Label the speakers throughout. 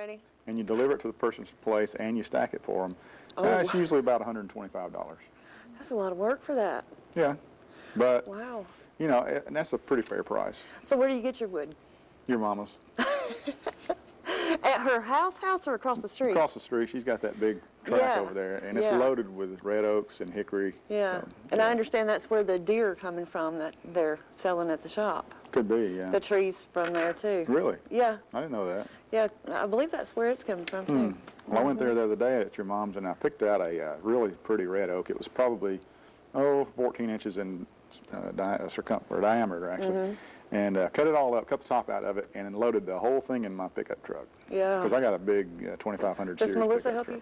Speaker 1: Alrighty.
Speaker 2: and you deliver it to the person's place and you stack it for them, it's usually about $125.
Speaker 1: That's a lot of work for that.
Speaker 2: Yeah, but
Speaker 1: Wow.
Speaker 2: you know, and that's a pretty fair price.
Speaker 1: So where do you get your wood?
Speaker 2: Your mama's.
Speaker 1: At her house or across the street?
Speaker 2: Across the street, she's got that big track
Speaker 1: Yeah.
Speaker 2: over there, and it's
Speaker 1: Yeah.
Speaker 2: loaded with red oaks and hickory.
Speaker 1: Yeah.
Speaker 2: So,
Speaker 1: And I understand that's where the deer are coming from that they're selling at the shop.
Speaker 2: Could be, yeah.
Speaker 1: The trees from there too.
Speaker 2: Really?
Speaker 1: Yeah.
Speaker 2: I didn't know that.
Speaker 1: Yeah, I believe that's where it's coming from too.
Speaker 2: Well, I went there the other day at your mom's, and I picked out a really pretty red oak. It was probably, 14 inches in diameter, actually. And cut it all up, cut the top out of it, and then loaded the whole thing in my pickup truck.
Speaker 1: Yeah.
Speaker 2: Because I got a big 2500
Speaker 1: Does
Speaker 2: series
Speaker 1: Melissa
Speaker 2: pickup
Speaker 1: help
Speaker 2: truck.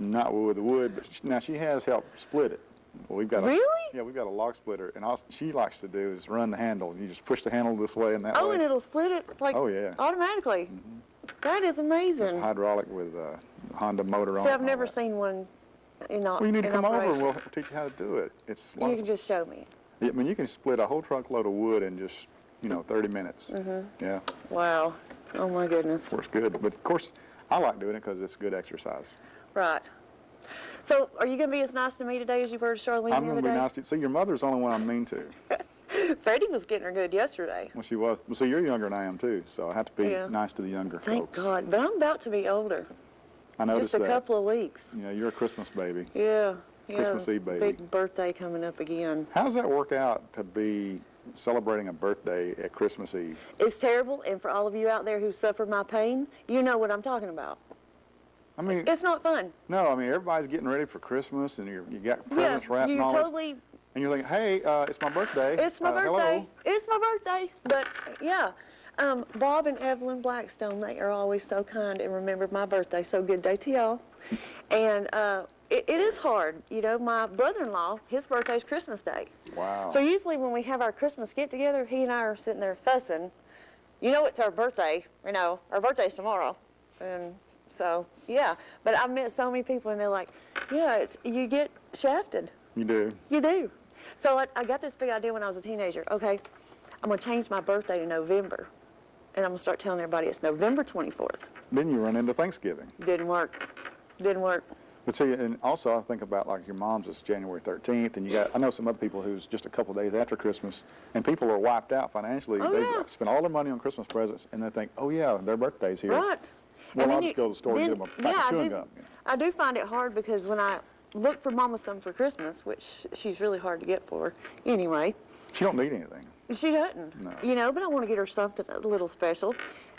Speaker 1: you?
Speaker 2: Not with the wood, but now she has helped split it. We've got
Speaker 1: Really?
Speaker 2: Yeah, we've got a log splitter, and all she likes to do is run the handle. You just push the handle this way and that way.
Speaker 1: Oh, and it'll split it like
Speaker 2: Oh, yeah.
Speaker 1: automatically. That is
Speaker 2: It's
Speaker 1: amazing.
Speaker 2: hydraulic with a Honda motor on it.
Speaker 1: See, I've
Speaker 2: and all
Speaker 1: never
Speaker 2: that.
Speaker 1: seen one in
Speaker 2: Well, you need to
Speaker 1: in
Speaker 2: come over and
Speaker 1: operation.
Speaker 2: we'll teach you how to do it. It's
Speaker 1: You can
Speaker 2: wonderful.
Speaker 1: just show me.
Speaker 2: I mean, you can split a whole truckload of wood in just, 30 minutes. Yeah,
Speaker 1: Wow. Oh my goodness.
Speaker 2: works good. But of course, I like doing it because it's good exercise.
Speaker 1: Right. So, are you going to be as nice to me today as you were to Charlene
Speaker 2: I'm
Speaker 1: the
Speaker 2: going
Speaker 1: other
Speaker 2: to be
Speaker 1: day?
Speaker 2: nice to you. See, your mother's the only one I'm mean to.
Speaker 1: Freddie was getting her good yesterday.
Speaker 2: Well, she was. Well, see, you're younger than I am, too, so I have to be
Speaker 1: Yeah.
Speaker 2: nice to the younger
Speaker 1: Thank
Speaker 2: folks.
Speaker 1: God. But I'm about to be older.
Speaker 2: I noticed
Speaker 1: Just a
Speaker 2: that.
Speaker 1: couple of weeks.
Speaker 2: You're a Christmas baby.
Speaker 1: Yeah.
Speaker 2: Christmas Eve baby.
Speaker 1: Big birthday coming up again.
Speaker 2: How does that work out to be celebrating a birthday at Christmas Eve?
Speaker 1: It's terrible, and for all of you out there who suffer my pain, you know what I'm talking about.
Speaker 2: I mean,
Speaker 1: It's not fun.
Speaker 2: no, I mean, everybody's getting ready for Christmas, and you got presents wrapped
Speaker 1: you
Speaker 2: and all
Speaker 1: totally.
Speaker 2: this. And you're thinking, hey, it's my birthday.
Speaker 1: It's my birthday.
Speaker 2: Hello.
Speaker 1: It's my birthday. But yeah, Bob and Evelyn Blackstone, they are always so kind and remembered my birthday. So good day to y'all. And it is hard. My brother-in-law, his birthday's Christmas Day.
Speaker 2: Wow.
Speaker 1: So usually when we have our Christmas get-together, he and I are sitting there fussing. It's our birthday. Our birthday's tomorrow. And so, yeah. But I've met so many people, and they're like, yeah, you get shafted.
Speaker 2: You do.
Speaker 1: You do. So I got this big idea when I was a teenager. Okay, I'm going to change my birthday to November. And I'm going to start telling everybody it's November 24th.
Speaker 2: Then you run into Thanksgiving.
Speaker 1: Didn't work. Didn't work.
Speaker 2: But see, and also I think about like your mom's is January 13th, and I know some other people who's just a couple of days after Christmas, and people are wiped out financially.
Speaker 1: Oh,
Speaker 2: They
Speaker 1: yeah.
Speaker 2: spend all their money on Christmas presents, and they think, oh yeah, their birthday's here.
Speaker 1: Right.
Speaker 2: Well,
Speaker 1: And
Speaker 2: I'll
Speaker 1: then
Speaker 2: just go to the store and get them a pack of chewing gum.
Speaker 1: I do find it hard because when I look for Mama some for Christmas, which she's really hard to get for anyway,
Speaker 2: She don't need anything.
Speaker 1: she doesn't.
Speaker 2: No.
Speaker 1: But I want to get her something a little special.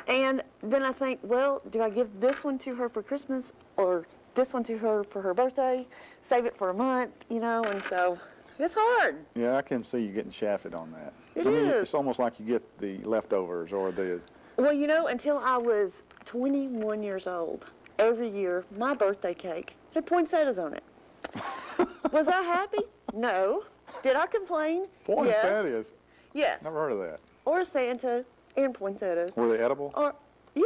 Speaker 1: And then I think, well, do I give this one to her for Christmas or this one to her for her birthday? Save it for a month, and so it's hard.
Speaker 2: Yeah, I can see you getting shafted on that.
Speaker 1: It
Speaker 2: I mean,
Speaker 1: is.
Speaker 2: It's almost like you get the leftovers or the.
Speaker 1: Well, until I was 21 years old, every year my birthday cake had poinsettias on it. Was I happy? No. Did I complain?
Speaker 2: Poinsettias?
Speaker 1: Yes.
Speaker 2: Never heard of that.
Speaker 1: Or Santa and poinsettias.
Speaker 2: Were they edible?
Speaker 1: Or, yeah.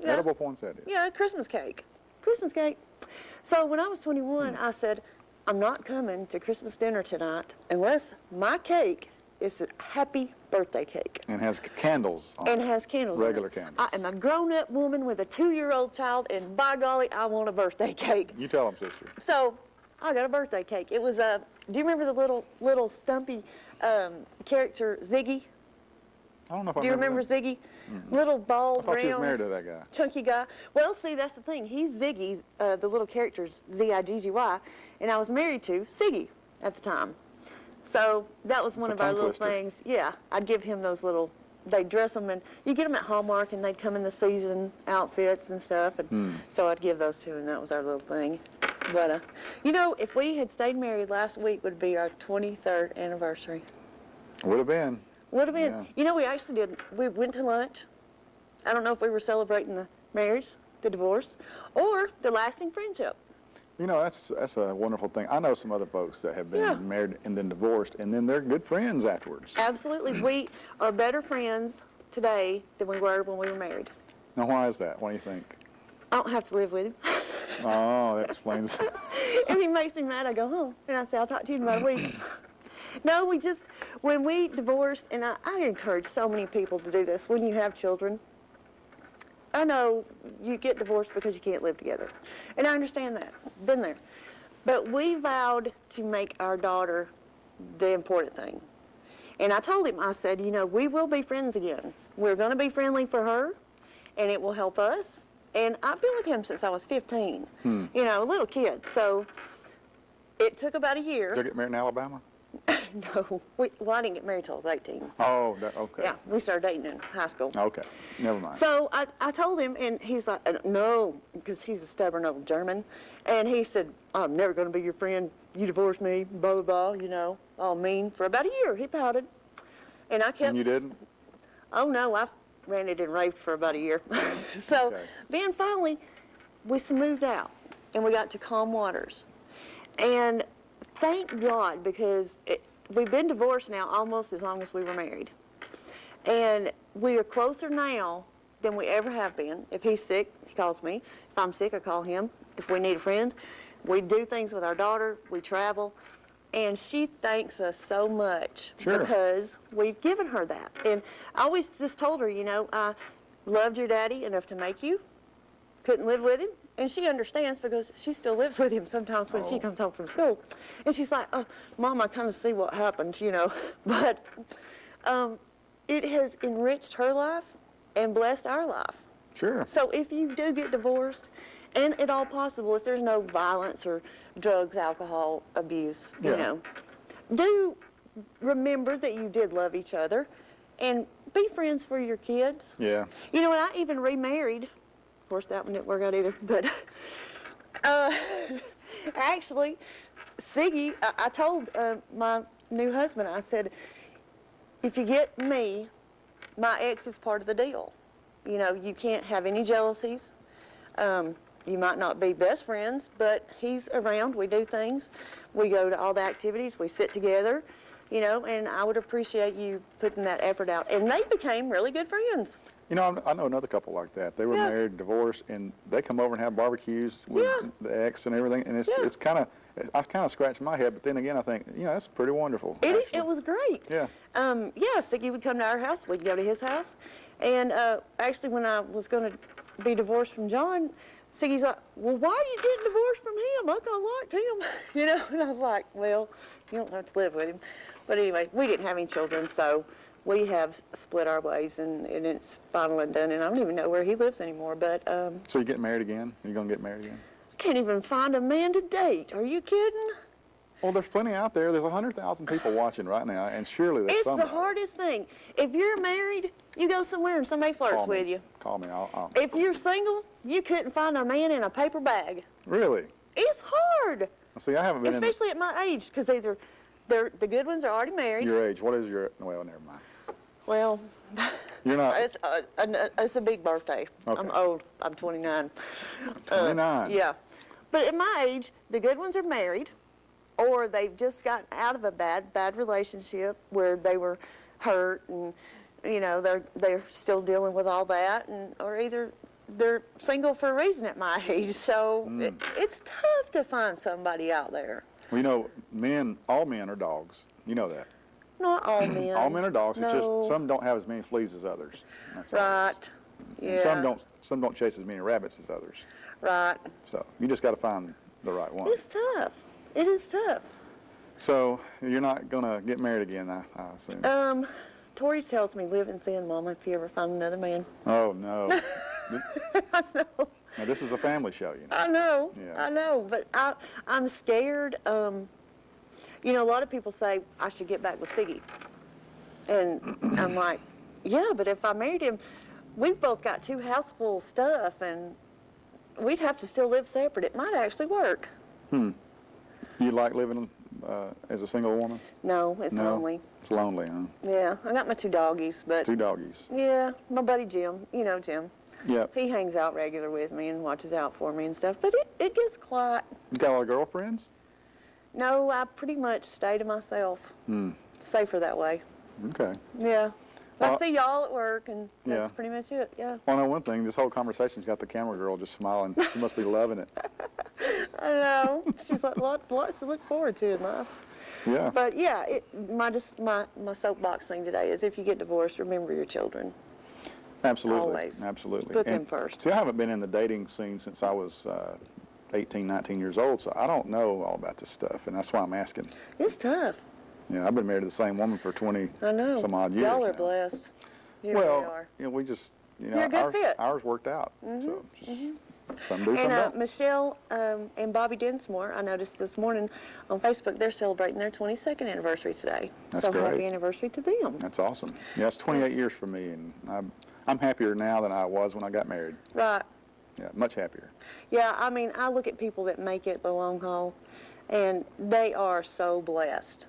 Speaker 2: Edible poinsettias.
Speaker 1: Yeah, Christmas cake. Christmas cake. So when I was 21, I said, I'm not coming to Christmas dinner tonight unless my cake is a happy birthday cake.
Speaker 2: And has candles on
Speaker 1: And
Speaker 2: it.
Speaker 1: has candles on
Speaker 2: Regular
Speaker 1: it.
Speaker 2: candles.
Speaker 1: I am a grown-up woman with a 2-year-old child, and by golly, I want a birthday cake.
Speaker 2: You tell them, sister.
Speaker 1: So I got a birthday cake. It was do you remember the little stumpy character, Ziggy?
Speaker 2: I don't know if I
Speaker 1: Do you remember
Speaker 2: that.
Speaker 1: Ziggy? Little bald,
Speaker 2: I thought she was
Speaker 1: round,
Speaker 2: married to that guy.
Speaker 1: chunky guy. Well, see, that's the thing. He's Ziggy, the little character's Z-I-G-G-Y, and I was married to Siggy at the time. So that was one
Speaker 2: a
Speaker 1: of our
Speaker 2: tongue
Speaker 1: little
Speaker 2: twister.
Speaker 1: things. Yeah, I'd give him those little, they'd dress them, and you get them at Hallmark, and they'd come in the season outfits and stuff, and so I'd give those to him, and that was our little thing. But, if we had stayed married last week, would be our 23rd anniversary.
Speaker 2: Would have been.
Speaker 1: Would have been.
Speaker 2: Yeah.
Speaker 1: We actually did. We went to lunch. I don't know if we were celebrating the marriage, the divorce, or the lasting friendship.
Speaker 2: That's a wonderful thing. I know some other folks that have been
Speaker 1: Yeah.
Speaker 2: married and then divorced, and then they're good friends afterwards.
Speaker 1: Absolutely. We are better friends today than we were when we were married.
Speaker 2: Now, why is that? What do you think?
Speaker 1: I don't have to live with him.
Speaker 2: Oh, that explains.
Speaker 1: If he makes me mad, I go home, and I say, I'll talk to you in about a week. No, when we divorced, and I encourage so many people to do this when you have children, I know you get divorced because you can't live together. And I understand that. Been there. But we vowed to make our daughter the important thing. And I told him, I said, you know, we will be friends again. We're going to be friendly for her, and it will help us. And I've been with him since I was 15, you know, a little kid. So it took about a year.
Speaker 2: Did you get married in Alabama?
Speaker 1: No, well, I didn't get married till I was 18.
Speaker 2: Oh, okay.
Speaker 1: Yeah, we started dating in high school.
Speaker 2: Okay, never mind.
Speaker 1: So I told him, and he's like, no, because he's a stubborn old German. And he said, I'm never going to be your friend. You divorced me, blah, blah, blah, you know, all mean. For about a year, he pouted. And I kept.
Speaker 2: And you didn't?
Speaker 1: Oh, no, I ranted and raved for about a year. So
Speaker 2: Okay.
Speaker 1: then finally, we moved out, and we got to calm waters. And thank God, because we've been divorced now almost as long as we were married. And we are closer now than we ever have been. If he's sick, he calls me. If I'm sick, I call him. If we need a friend, we do things with our daughter. We travel. And she thanks us so much
Speaker 2: Sure.
Speaker 1: because we've given her that. And I always just told her, you know, I loved your daddy enough to make you. Couldn't live with him. And she understands because she still lives with him sometimes when she comes home from school. And she's like, oh, Mom, I kind of see what happened, you know. But it has enriched her life and blessed our life.
Speaker 2: Sure.
Speaker 1: So if you do get divorced, and at all possible, if there's no violence or drugs, alcohol abuse, you
Speaker 2: Yeah.
Speaker 1: know, do remember that you did love each other and be friends for your kids.
Speaker 2: Yeah.
Speaker 1: You know, and I even remarried. Of course, that one didn't work out either. But actually, Siggy, I told my new husband, I said, if you get me, my ex is part of the deal. You know, you can't have any jealousies. You might not be best friends, but he's around. We do things. We go to all the activities. We sit together, you know, and I would appreciate you putting that effort out. And they became really good friends.
Speaker 2: You know, I know another couple like that. They were
Speaker 1: Yeah.
Speaker 2: married, divorced, and they come over and have barbecues with
Speaker 1: Yeah.
Speaker 2: the ex and everything. And it's kind of, I kind of scratch my head, but then again, I think, you know, that's pretty wonderful. actually.
Speaker 1: It was great.
Speaker 2: Yeah.
Speaker 1: Yeah, Siggy would come to our house. We'd go to his house. And actually, when I was going to be divorced from John, Siggy's like, well, why are you getting divorced from him? Look, I liked him. You know, and I was like, well, you don't have to live with him. But anyway, we didn't have any children, so we have split our ways, and it's final and done. And I don't even know where he lives anymore. But
Speaker 2: So you get married again? Are you going to get married again?
Speaker 1: I can't even find a man to date. Are you kidding?
Speaker 2: Well, there's plenty out there. There's 100,000 people watching right now, and surely there's
Speaker 1: It's
Speaker 2: somebody.
Speaker 1: the hardest thing. If you're married, you go somewhere and somebody flirts
Speaker 2: Call me.
Speaker 1: with you.
Speaker 2: Call me. I'll...
Speaker 1: If you're single, you couldn't find a man in a paper bag.
Speaker 2: Really?
Speaker 1: It's hard,
Speaker 2: See, I haven't been
Speaker 1: especially at my age, because either the good ones are already married.
Speaker 2: in your age. What is your... Well, never mind.
Speaker 1: Well,
Speaker 2: You're not...
Speaker 1: it's a big birthday.
Speaker 2: Okay.
Speaker 1: I'm old. I'm 29.
Speaker 2: 29.
Speaker 1: Yeah. But at my age, the good ones are married, or they've just gotten out of a bad relationship where they were hurt, and you know they're still dealing with all that, and or either they're single for a reason at my age. So it's tough to find somebody out there.
Speaker 2: Well, you know, all men are dogs. You know that.
Speaker 1: Not all men.
Speaker 2: All men are dogs. It's
Speaker 1: No.
Speaker 2: just some don't have as many fleas as others. That's all it is.
Speaker 1: Right. Yeah.
Speaker 2: And some don't chase as many rabbits as others.
Speaker 1: Right.
Speaker 2: So you just got to find the right one.
Speaker 1: It's tough. It is tough.
Speaker 2: So you're not gonna get married again, I assume.
Speaker 1: Tori tells me, live in sin, Mama, if you ever find another man.
Speaker 2: Oh no.
Speaker 1: I know.
Speaker 2: Now this is a family show, you know.
Speaker 1: I know.
Speaker 2: Yeah.
Speaker 1: I know. But I'm scared. You know, a lot of people say I should get back with Siggy. And I'm like, yeah, but if I married him, we've both got 2 houses full of stuff, and we'd have to still live separate. It might actually work.
Speaker 2: You like living as a single woman?
Speaker 1: No, it's
Speaker 2: No.
Speaker 1: lonely.
Speaker 2: It's lonely, huh?
Speaker 1: Yeah, I got my 2 doggies, but
Speaker 2: 2 doggies.
Speaker 1: yeah, my buddy Jim, you know Jim.
Speaker 2: Yep.
Speaker 1: He hangs out regular with me and watches out for me and stuff, but it gets quiet.
Speaker 2: You got a lot of girlfriends?
Speaker 1: No, I pretty much stay to myself. Safer that way.
Speaker 2: Okay.
Speaker 1: Yeah. I
Speaker 2: Well-
Speaker 1: see y'all at work, and that's
Speaker 2: Yeah.
Speaker 1: pretty much it. Yeah.
Speaker 2: Well, I know one thing. This whole conversation's got the camera girl just smiling. She must be loving it.
Speaker 1: I know. She's like, lots to look forward to in life.
Speaker 2: Yeah.
Speaker 1: But yeah, my soapbox thing today is if you get divorced, remember your children.
Speaker 2: Absolutely.
Speaker 1: Always.
Speaker 2: Absolutely.
Speaker 1: Put them
Speaker 2: And
Speaker 1: first.
Speaker 2: See, I haven't been in the dating scene since I was 18, 19 years old, so I don't know all about this stuff, and that's why I'm asking.
Speaker 1: It's tough.
Speaker 2: Yeah, I've been married to the same woman for 20
Speaker 1: I know.
Speaker 2: some odd years
Speaker 1: Y'all are
Speaker 2: now.
Speaker 1: blessed. You really
Speaker 2: Well,
Speaker 1: are.
Speaker 2: we just,
Speaker 1: You're a good fit.
Speaker 2: ours worked out. So just some do, some
Speaker 1: And
Speaker 2: don't.
Speaker 1: Michelle and Bobby Densmore, I noticed this morning on Facebook, they're celebrating their 22nd anniversary today.
Speaker 2: That's
Speaker 1: so
Speaker 2: great.
Speaker 1: happy anniversary to them.
Speaker 2: That's awesome. Yeah, it's 28 years for me, and I'm happier now than I was when I got married.
Speaker 1: Right.
Speaker 2: Yeah, much happier.
Speaker 1: Yeah, I mean, I look at people that make it the long haul, and they are so blessed,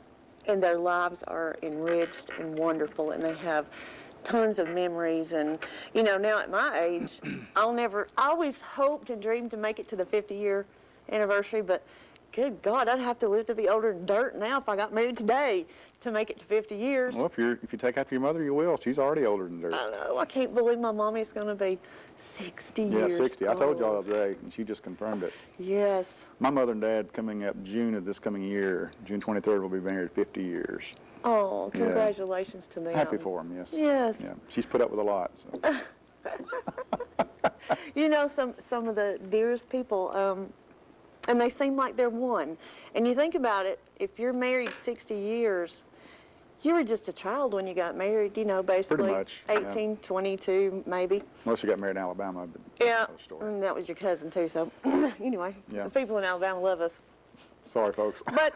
Speaker 1: and their lives are enriched and wonderful, and they have tons of memories. And now at my age, I always hoped and dreamed to make it to the 50-year anniversary, but good God, I'd have to live to be older than dirt now if I got married today to make it to 50 years.
Speaker 2: Well, if you take after your mother, you will. She's already older than dirt.
Speaker 1: I know. I can't believe my mommy's going to be 60
Speaker 2: Yeah,
Speaker 1: years
Speaker 2: 60. I told y'all
Speaker 1: old.
Speaker 2: the other day, and she just confirmed it.
Speaker 1: Yes.
Speaker 2: My mother and dad, coming up June of this coming year, June 23rd, will be married 50 years.
Speaker 1: Oh,
Speaker 2: Yeah.
Speaker 1: congratulations to them.
Speaker 2: Happy for them, yes.
Speaker 1: Yes.
Speaker 2: Yeah, she's put up with a lot. So.
Speaker 1: Some of the dearest people, and they seem like they're one. And you think about it, if you're married 60 years, you were just a child when you got married, basically.
Speaker 2: Pretty much, yeah.
Speaker 1: 18, 22, maybe.
Speaker 2: Unless you got married in Alabama, but that's
Speaker 1: Yeah,
Speaker 2: another story.
Speaker 1: and that was your cousin too, so anyway,
Speaker 2: Yeah.
Speaker 1: the people in Alabama love us.
Speaker 2: Sorry, folks.
Speaker 1: But,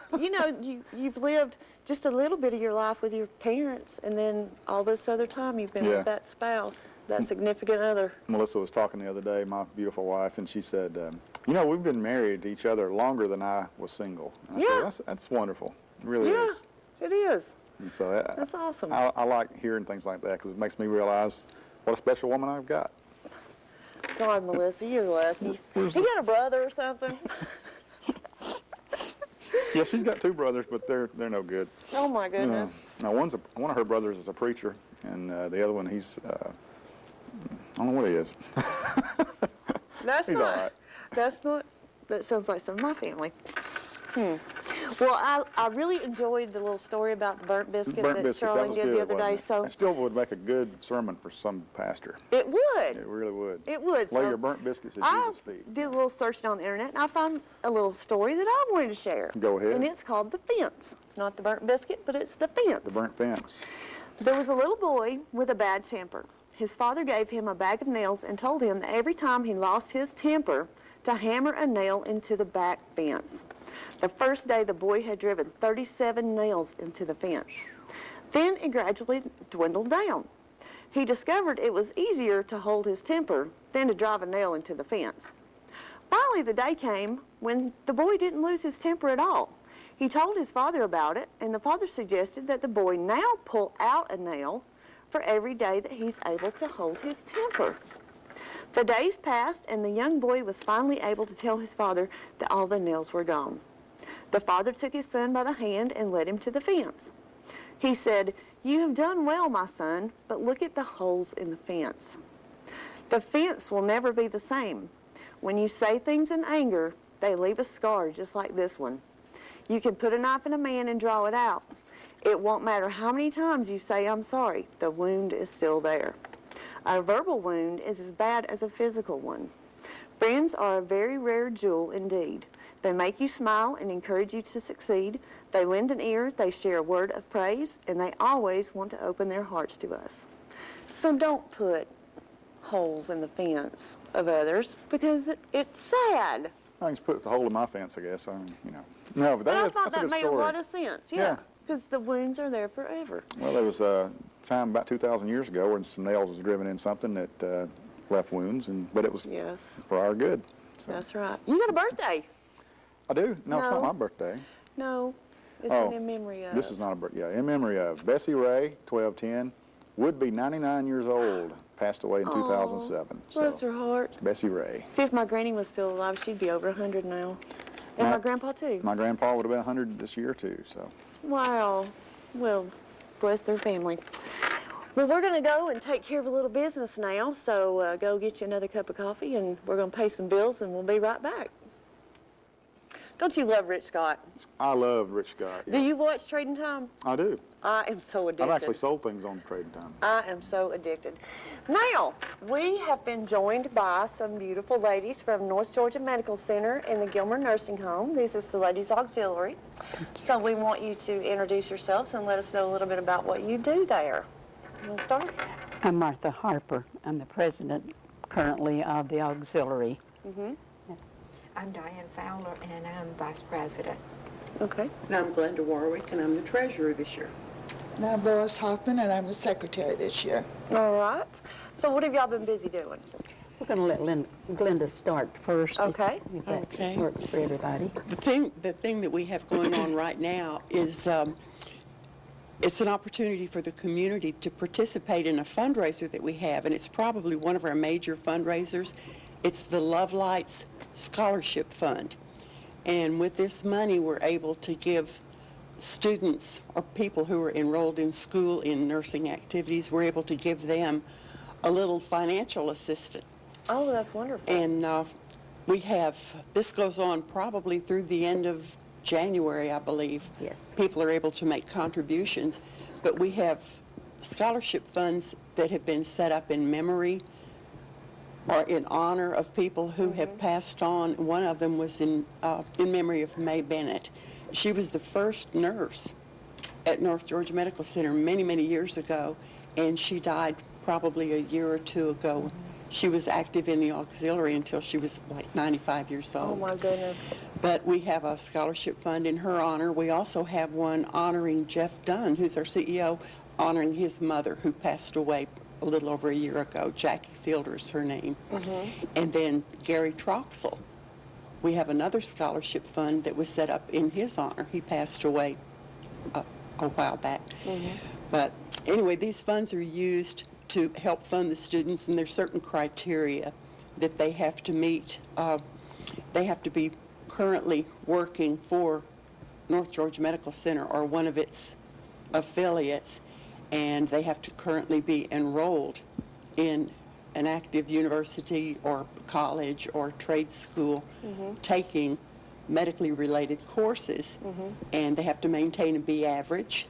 Speaker 1: you've lived just a little bit of your life with your parents, and then all this other time you've been
Speaker 2: Yeah.
Speaker 1: with that spouse, that significant other.
Speaker 2: Melissa was talking the other day, my beautiful wife, and she said, we've been married to each other longer than I was single. And I
Speaker 1: Yeah.
Speaker 2: said, that's wonderful. It really
Speaker 1: Yeah,
Speaker 2: is.
Speaker 1: it is.
Speaker 2: And so
Speaker 1: That's awesome.
Speaker 2: I like hearing things like that because it makes me realize what a special woman I've got.
Speaker 1: God, Melissa, you're lucky. You got a brother or something?
Speaker 2: Yeah, she's got two brothers, but they're no good.
Speaker 1: Oh, my goodness.
Speaker 2: Now, one of her brothers is a preacher, and the other one, he's, I don't know what he is.
Speaker 1: That's
Speaker 2: He's
Speaker 1: not.
Speaker 2: all right.
Speaker 1: That's not. That sounds like some of my family. Well, I really enjoyed the little story about the burnt biscuit
Speaker 2: Burnt
Speaker 1: that
Speaker 2: biscuits, that
Speaker 1: Charlene
Speaker 2: was
Speaker 1: did
Speaker 2: good,
Speaker 1: the other day.
Speaker 2: wasn't it?
Speaker 1: So
Speaker 2: It still would make a good sermon for some pastor.
Speaker 1: it would.
Speaker 2: It really would.
Speaker 1: It would.
Speaker 2: Lay
Speaker 1: So
Speaker 2: your burnt biscuits at
Speaker 1: I
Speaker 2: Jesus' feet.
Speaker 1: did a little searching on the internet, and I found a little story that I wanted to share.
Speaker 2: Go ahead.
Speaker 1: And it's called The Fence. It's not the burnt biscuit, but it's The Fence.
Speaker 2: The burnt fence.
Speaker 1: There was a little boy with a bad temper. His father gave him a bag of nails and told him that every time he lost his temper, to hammer a nail into the back fence. The first day, the boy had driven 37 nails into the fence. Then it gradually dwindled down. He discovered it was easier to hold his temper than to drive a nail into the fence. Finally, the day came when the boy didn't lose his temper at all. He told his father about it, and the father suggested that the boy now pull out a nail for every day that he's able to hold his temper. The days passed, and the young boy was finally able to tell his father that all the nails were gone. The father took his son by the hand and led him to the fence. He said, "You have done well, my son, but look at the holes in the fence. The fence will never be the same. When you say things in anger, they leave a scar just like this one. You can put a knife in a man and draw it out. It won't matter how many times you say I'm sorry, the wound is still there. A verbal wound is as bad as a physical one. Friends are a very rare jewel indeed. They make you smile and encourage you to succeed. They lend an ear, they share a word of praise, and they always want to open their hearts to us." So don't put holes in the fence of others because it's sad.
Speaker 2: I can just put the hole in my fence, I guess. No, but
Speaker 1: But I
Speaker 2: that's
Speaker 1: thought
Speaker 2: a
Speaker 1: that
Speaker 2: good
Speaker 1: made
Speaker 2: story.
Speaker 1: a lot of sense.
Speaker 2: Yeah.
Speaker 1: Because the wounds are there forever.
Speaker 2: Well, there was a time about 2,000 years ago when some nails was driven in something that left wounds, but it was
Speaker 1: Yes,
Speaker 2: for our good. So.
Speaker 1: that's right. You got a birthday?
Speaker 2: I do. No, it's not
Speaker 1: No.
Speaker 2: my birthday.
Speaker 1: No, it's
Speaker 2: Oh,
Speaker 1: in memory of.
Speaker 2: This is not a birthday. Yeah, in memory of Bessie Ray, 1210, would be 99 years old, passed away in 2007.
Speaker 1: Bless
Speaker 2: So,
Speaker 1: her heart.
Speaker 2: Bessie Ray.
Speaker 1: See, if my granny was still alive, she'd be over 100 now. And
Speaker 2: My-
Speaker 1: my grandpa, too.
Speaker 2: My grandpa would have been 100 this year, too. So,
Speaker 1: Wow. Well, bless their family. Well, we're going to go and take care of a little business now, so go get you another cup of coffee, and we're going to pay some bills, and we'll be right back. Don't you love Rich Scott?
Speaker 2: I love Rich Scott.
Speaker 1: Do
Speaker 2: yeah.
Speaker 1: you watch Trading Time?
Speaker 2: I do.
Speaker 1: I am so addicted.
Speaker 2: I've actually sold things on Trading Time.
Speaker 1: I am so addicted. Now, we have been joined by some beautiful ladies from North Georgia Medical Center in the Gilmer Nursing Home. This is the Ladies Auxillary. So we want you to introduce yourselves and let us know a little bit about what you do there. You want to start?
Speaker 3: I'm Martha Harper. I'm the president currently of the Auxillary.
Speaker 4: I'm Diane Fowler, and I'm vice president.
Speaker 1: Okay.
Speaker 5: And I'm Glenda Warwick, and I'm the treasurer this year.
Speaker 6: And I'm Lois Hoffman, and I'm the secretary this year.
Speaker 1: All right. So what have y'all been busy doing?
Speaker 3: We're going to let Glenda start first.
Speaker 1: Okay.
Speaker 3: If that
Speaker 5: Okay.
Speaker 3: works for everybody.
Speaker 5: The thing that we have going on right now is it's an opportunity for the community to participate in a fundraiser that we have, and it's probably one of our major fundraisers. It's the Love Lights Scholarship Fund. And with this money, we're able to give students or people who are enrolled in school in nursing activities, we're able to give them a little financial assistance.
Speaker 1: Oh, that's wonderful.
Speaker 5: And we have, this goes on probably through the end of January, I believe.
Speaker 3: Yes.
Speaker 5: People are able to make contributions, but we have scholarship funds that have been set up in memory or in honor of people who have passed on. One of them was in memory of Mae Bennett. She was the first nurse at North Georgia Medical Center many, many years ago, and she died probably a year or two ago. She was active in the auxiliary until she was like 95 years
Speaker 1: Oh,
Speaker 5: old.
Speaker 1: my goodness.
Speaker 5: But we have a scholarship fund in her honor. We also have one honoring Jeff Dunn, who's our CEO, honoring his mother, who passed away a little over a year ago. Jackie Fielder's her name. And then Gary Troxel. We have another scholarship fund that was set up in his honor. He passed away a while back. But anyway, these funds are used to help fund the students, and there's certain criteria that they have to meet. They have to be currently working for North Georgia Medical Center or one of its affiliates, and they have to currently be enrolled in an active university or college or trade school taking medically related courses, and they have to maintain a B average,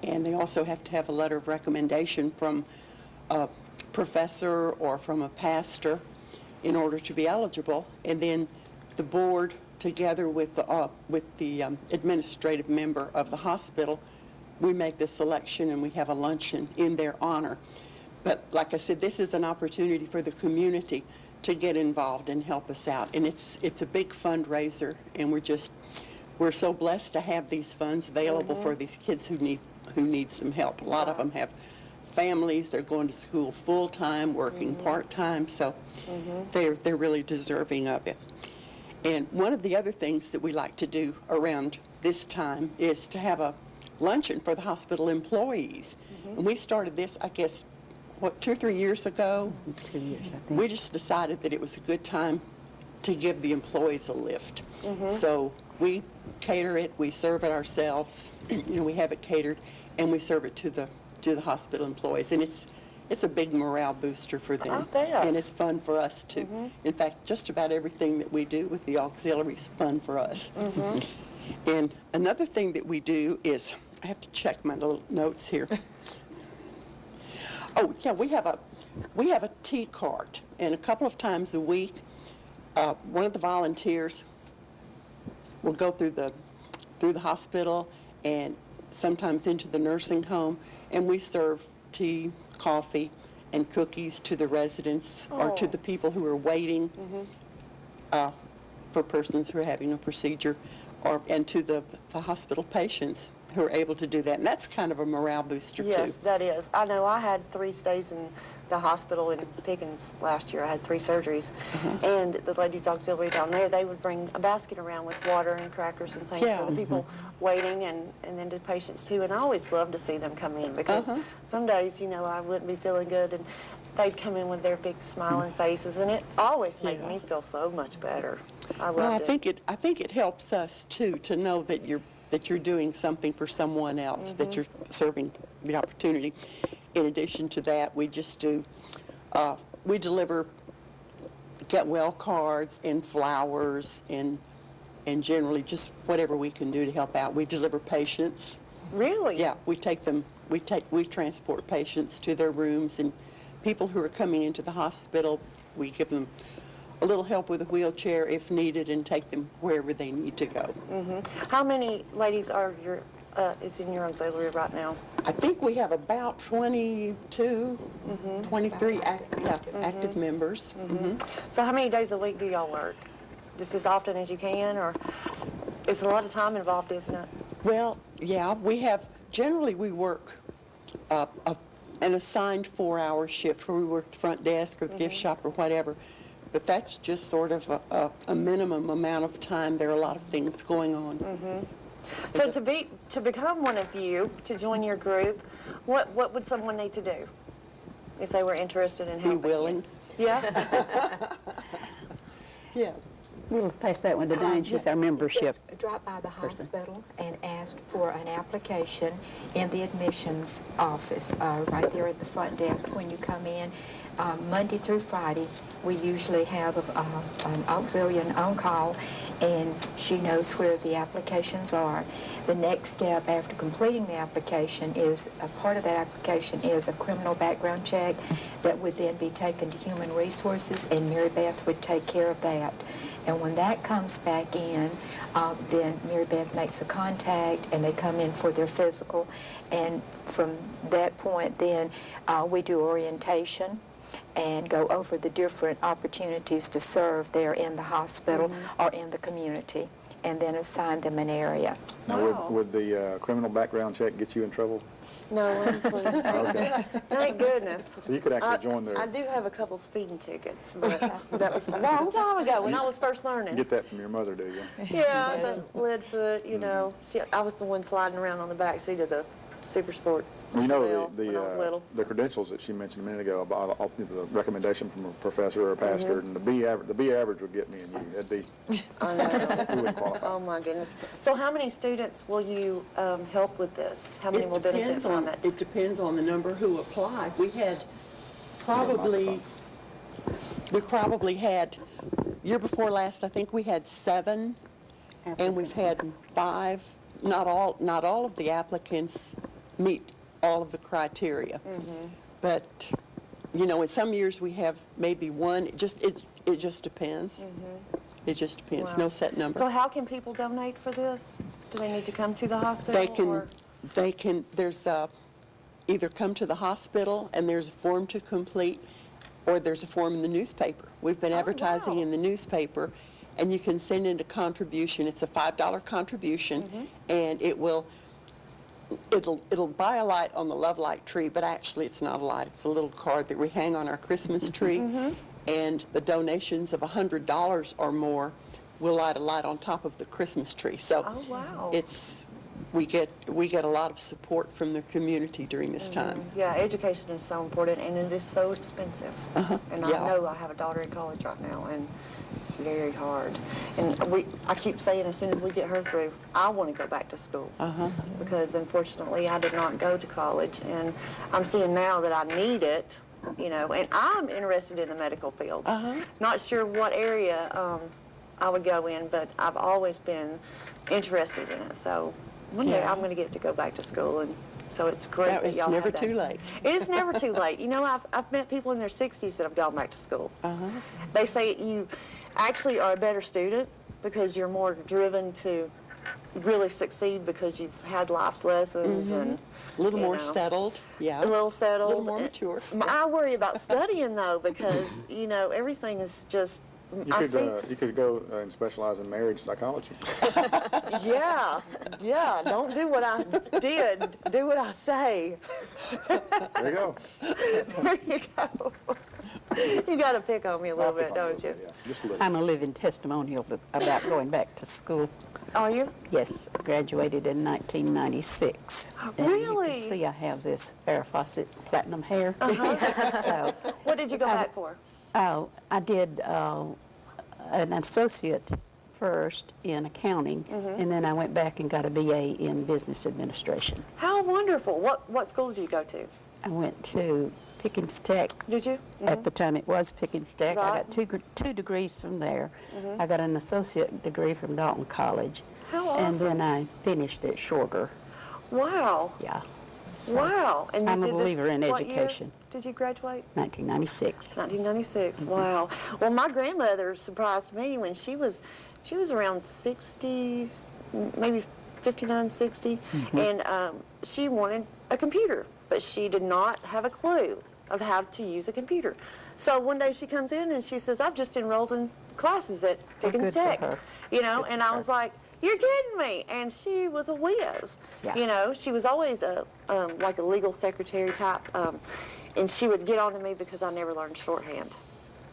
Speaker 5: and they also have to have a letter of recommendation from a professor or from a pastor in order to be eligible. And then the board, together with the administrative member of the hospital, we make the selection and we have a luncheon in their honor. But like I said, this is an opportunity for the community to get involved and help us out. And it's a big fundraiser, and we're so blessed to have these funds available for these kids who need some help. A lot of them have families, they're going to school full-time, working part-time, so they're really deserving of it. And one of the other things that we like to do around this time is to have a luncheon for the hospital employees. And we started this, I guess, 2 or 3 years ago?
Speaker 3: 2 years, I think.
Speaker 5: We just decided that it was a good time to give the employees a lift. So we cater it, we serve it ourselves, we have it catered, and we serve it to the hospital employees. And it's a big morale booster for them.
Speaker 1: I bet.
Speaker 5: And it's fun for us too. In fact, just about everything that we do with the auxiliary is fun for us. And another thing that we do is, I have to check my little notes here. Oh, yeah, we have a tea cart, and a couple of times a week, one of the volunteers will go through the hospital and sometimes into the nursing home, and we serve tea, coffee, and cookies to the residents or to the people who are waiting for persons who are having a procedure, and to the hospital patients who are able to do that. And that's kind of a morale booster,
Speaker 1: Yes,
Speaker 5: too.
Speaker 1: that is. I know I had 3 stays in the hospital in Pickens last year. I had 3 surgeries. And the ladies auxiliary down there, they would bring a basket around with water and crackers and things
Speaker 5: Yeah.
Speaker 1: for the people waiting, and then to patients too. And I always love to see them come in, because some days, I wouldn't be feeling good, and they'd come in with their big smiling faces, and it always made me feel so much better. I loved
Speaker 5: Well, I
Speaker 1: it.
Speaker 5: think it helps us too to know that you're doing something for someone else, that you're serving the opportunity. In addition to that, we just do we deliver get well cards and flowers and and generally just whatever we can do to help out. We deliver patients.
Speaker 1: Really?
Speaker 5: Yeah, we transport patients to their rooms, and people who are coming into the hospital, we give them a little help with a wheelchair if needed and take them wherever they need to go.
Speaker 1: How many ladies are is in your auxiliary right now?
Speaker 5: I think we have about 22, 23 active members.
Speaker 1: So how many days a week do y'all work? Just as often as you can, or it's a lot of time involved, isn't it?
Speaker 5: Well, yeah, generally we work an assigned 4-hour shift where we work the front desk or the gift shop or whatever. But that's just sort of a minimum amount of time. There are a lot of things going on.
Speaker 1: So to become one of you, to join your group, what would someone need to do if they were interested in helping?
Speaker 5: Be willing.
Speaker 1: You? Yeah?
Speaker 5: Yeah.
Speaker 3: We'll pass that one to Diane. She's our membership.
Speaker 4: Just drop by the hospital and ask for an application in the admissions office, right there at the front desk when you come in. Monday through Friday, we usually have an auxiliary on call, and she knows where the applications are. The next step after completing the application is, a part of that application is a criminal background check that would then be taken to Human Resources, and Mary Beth would take care of that. And when that comes back in, then Mary Beth makes a contact and they come in for their physical. And from that point then, we do orientation and go over the different opportunities to serve there in the hospital or in the community, and then assign them an area.
Speaker 2: Now,
Speaker 1: Wow.
Speaker 2: would the criminal background check get you in trouble?
Speaker 1: No, please.
Speaker 2: Okay.
Speaker 1: Thank goodness.
Speaker 2: So you could actually join
Speaker 1: I
Speaker 2: their,
Speaker 1: do have a couple speeding tickets, but that was a long time ago when I was first learning.
Speaker 2: get that from your mother, do you?
Speaker 1: Yeah,
Speaker 4: Yes.
Speaker 1: the lead foot, you know. I was the one sliding around on the back seat of the Super Sport.
Speaker 2: Well, you know,
Speaker 1: Well, when I was little.
Speaker 2: the credentials that she mentioned a minute ago about the recommendation from a professor or a pastor, and the B average would get me and you. That'd be,
Speaker 1: I know.
Speaker 2: we wouldn't qualify.
Speaker 1: Oh my goodness. So how many students will you help with this? How many will benefit from it?
Speaker 5: It depends on the number who apply. We probably had, year before last, I think we had 7, and we've had 5. Not all of the applicants meet all of the criteria. But, you know, in some years we have maybe 1. It just depends. It just depends.
Speaker 1: Wow.
Speaker 5: No set number.
Speaker 1: So how can people donate for this? Do they need to come to the hospital?
Speaker 5: They can, there's either come to the hospital and there's a form to complete, or there's a form in the newspaper. We've been advertising
Speaker 1: wow.
Speaker 5: in the newspaper, and you can send in a contribution. It's a $5 contribution, and it'll buy a light on the Love Light tree, but actually it's not a light. It's a little card that we hang on our Christmas tree, and the donations of $100 or more will light a light on top of the Christmas tree. So
Speaker 1: Oh, wow.
Speaker 5: we get a lot of support from the community during this time.
Speaker 1: Yeah, education is so important, and it is so expensive. And
Speaker 5: yeah.
Speaker 1: I know I have a daughter in college right now, and it's very hard. And I keep saying as soon as we get her through, I want to go back to school. Because unfortunately I did not go to college, and I'm seeing now that I need it, you know, and I'm interested in the medical field. Not sure what area I would go in, but I've always been interested in it. So one day
Speaker 5: Yeah.
Speaker 1: I'm going to get to go back to school, and so it's great that
Speaker 5: It's
Speaker 1: y'all
Speaker 5: never
Speaker 1: have that.
Speaker 5: too late.
Speaker 1: It is never too late. You know, I've met people in their 60s that have gone back to school. They say you actually are a better student because you're more driven to really succeed because you've had life's lessons and
Speaker 5: A little
Speaker 1: you
Speaker 5: more
Speaker 1: know,
Speaker 5: settled, yeah.
Speaker 1: a little settled.
Speaker 5: A little more mature.
Speaker 1: I worry about studying though, because you know everything is just.
Speaker 2: You could go and specialize in marriage psychology.
Speaker 1: Yeah. Don't do what I did. Do what I say.
Speaker 2: There you go.
Speaker 1: There you go. You got to pick on me a little
Speaker 2: I'll pick
Speaker 1: bit,
Speaker 2: on
Speaker 1: don't you?
Speaker 2: Yeah, just a little.
Speaker 3: I'm a living testimonial about going back to school.
Speaker 1: Are you?
Speaker 3: Yes, graduated in 1996. And you
Speaker 1: Really?
Speaker 3: can see I have this Farrah Fawcett platinum hair. So,
Speaker 1: What did you go back for?
Speaker 3: I did an associate first in accounting, and then I went back and got a BA in business administration.
Speaker 1: How wonderful. What school did you go to?
Speaker 3: I went to Pickens Tech.
Speaker 1: Did you?
Speaker 3: At the time, it was Pickens Tech. I
Speaker 1: Right.
Speaker 3: got two degrees from there. I got an associate degree from Dalton College.
Speaker 1: How
Speaker 3: And
Speaker 1: awesome.
Speaker 3: then I finished it shorter.
Speaker 1: Wow.
Speaker 3: Yeah. So,
Speaker 1: Wow. And you
Speaker 3: I'm a
Speaker 1: did this
Speaker 3: believer in
Speaker 1: what year
Speaker 3: education.
Speaker 1: Did you graduate?
Speaker 3: 1996.
Speaker 1: 1996. Wow. Well, my grandmother surprised me when she was around 60, maybe 59, 60, and she wanted a computer, but she did not have a clue of how to use a computer. So one day she comes in and she says, "I've just enrolled in classes at Pickens
Speaker 3: good for
Speaker 1: Tech."
Speaker 3: her.
Speaker 1: You know,
Speaker 3: Good
Speaker 1: and
Speaker 3: for
Speaker 1: I
Speaker 3: her.
Speaker 1: was like, "You're kidding me!" And she was a whiz.
Speaker 3: Yeah.
Speaker 1: You know, she was always a like a legal secretary type, and she would get on to me because I never learned shorthand.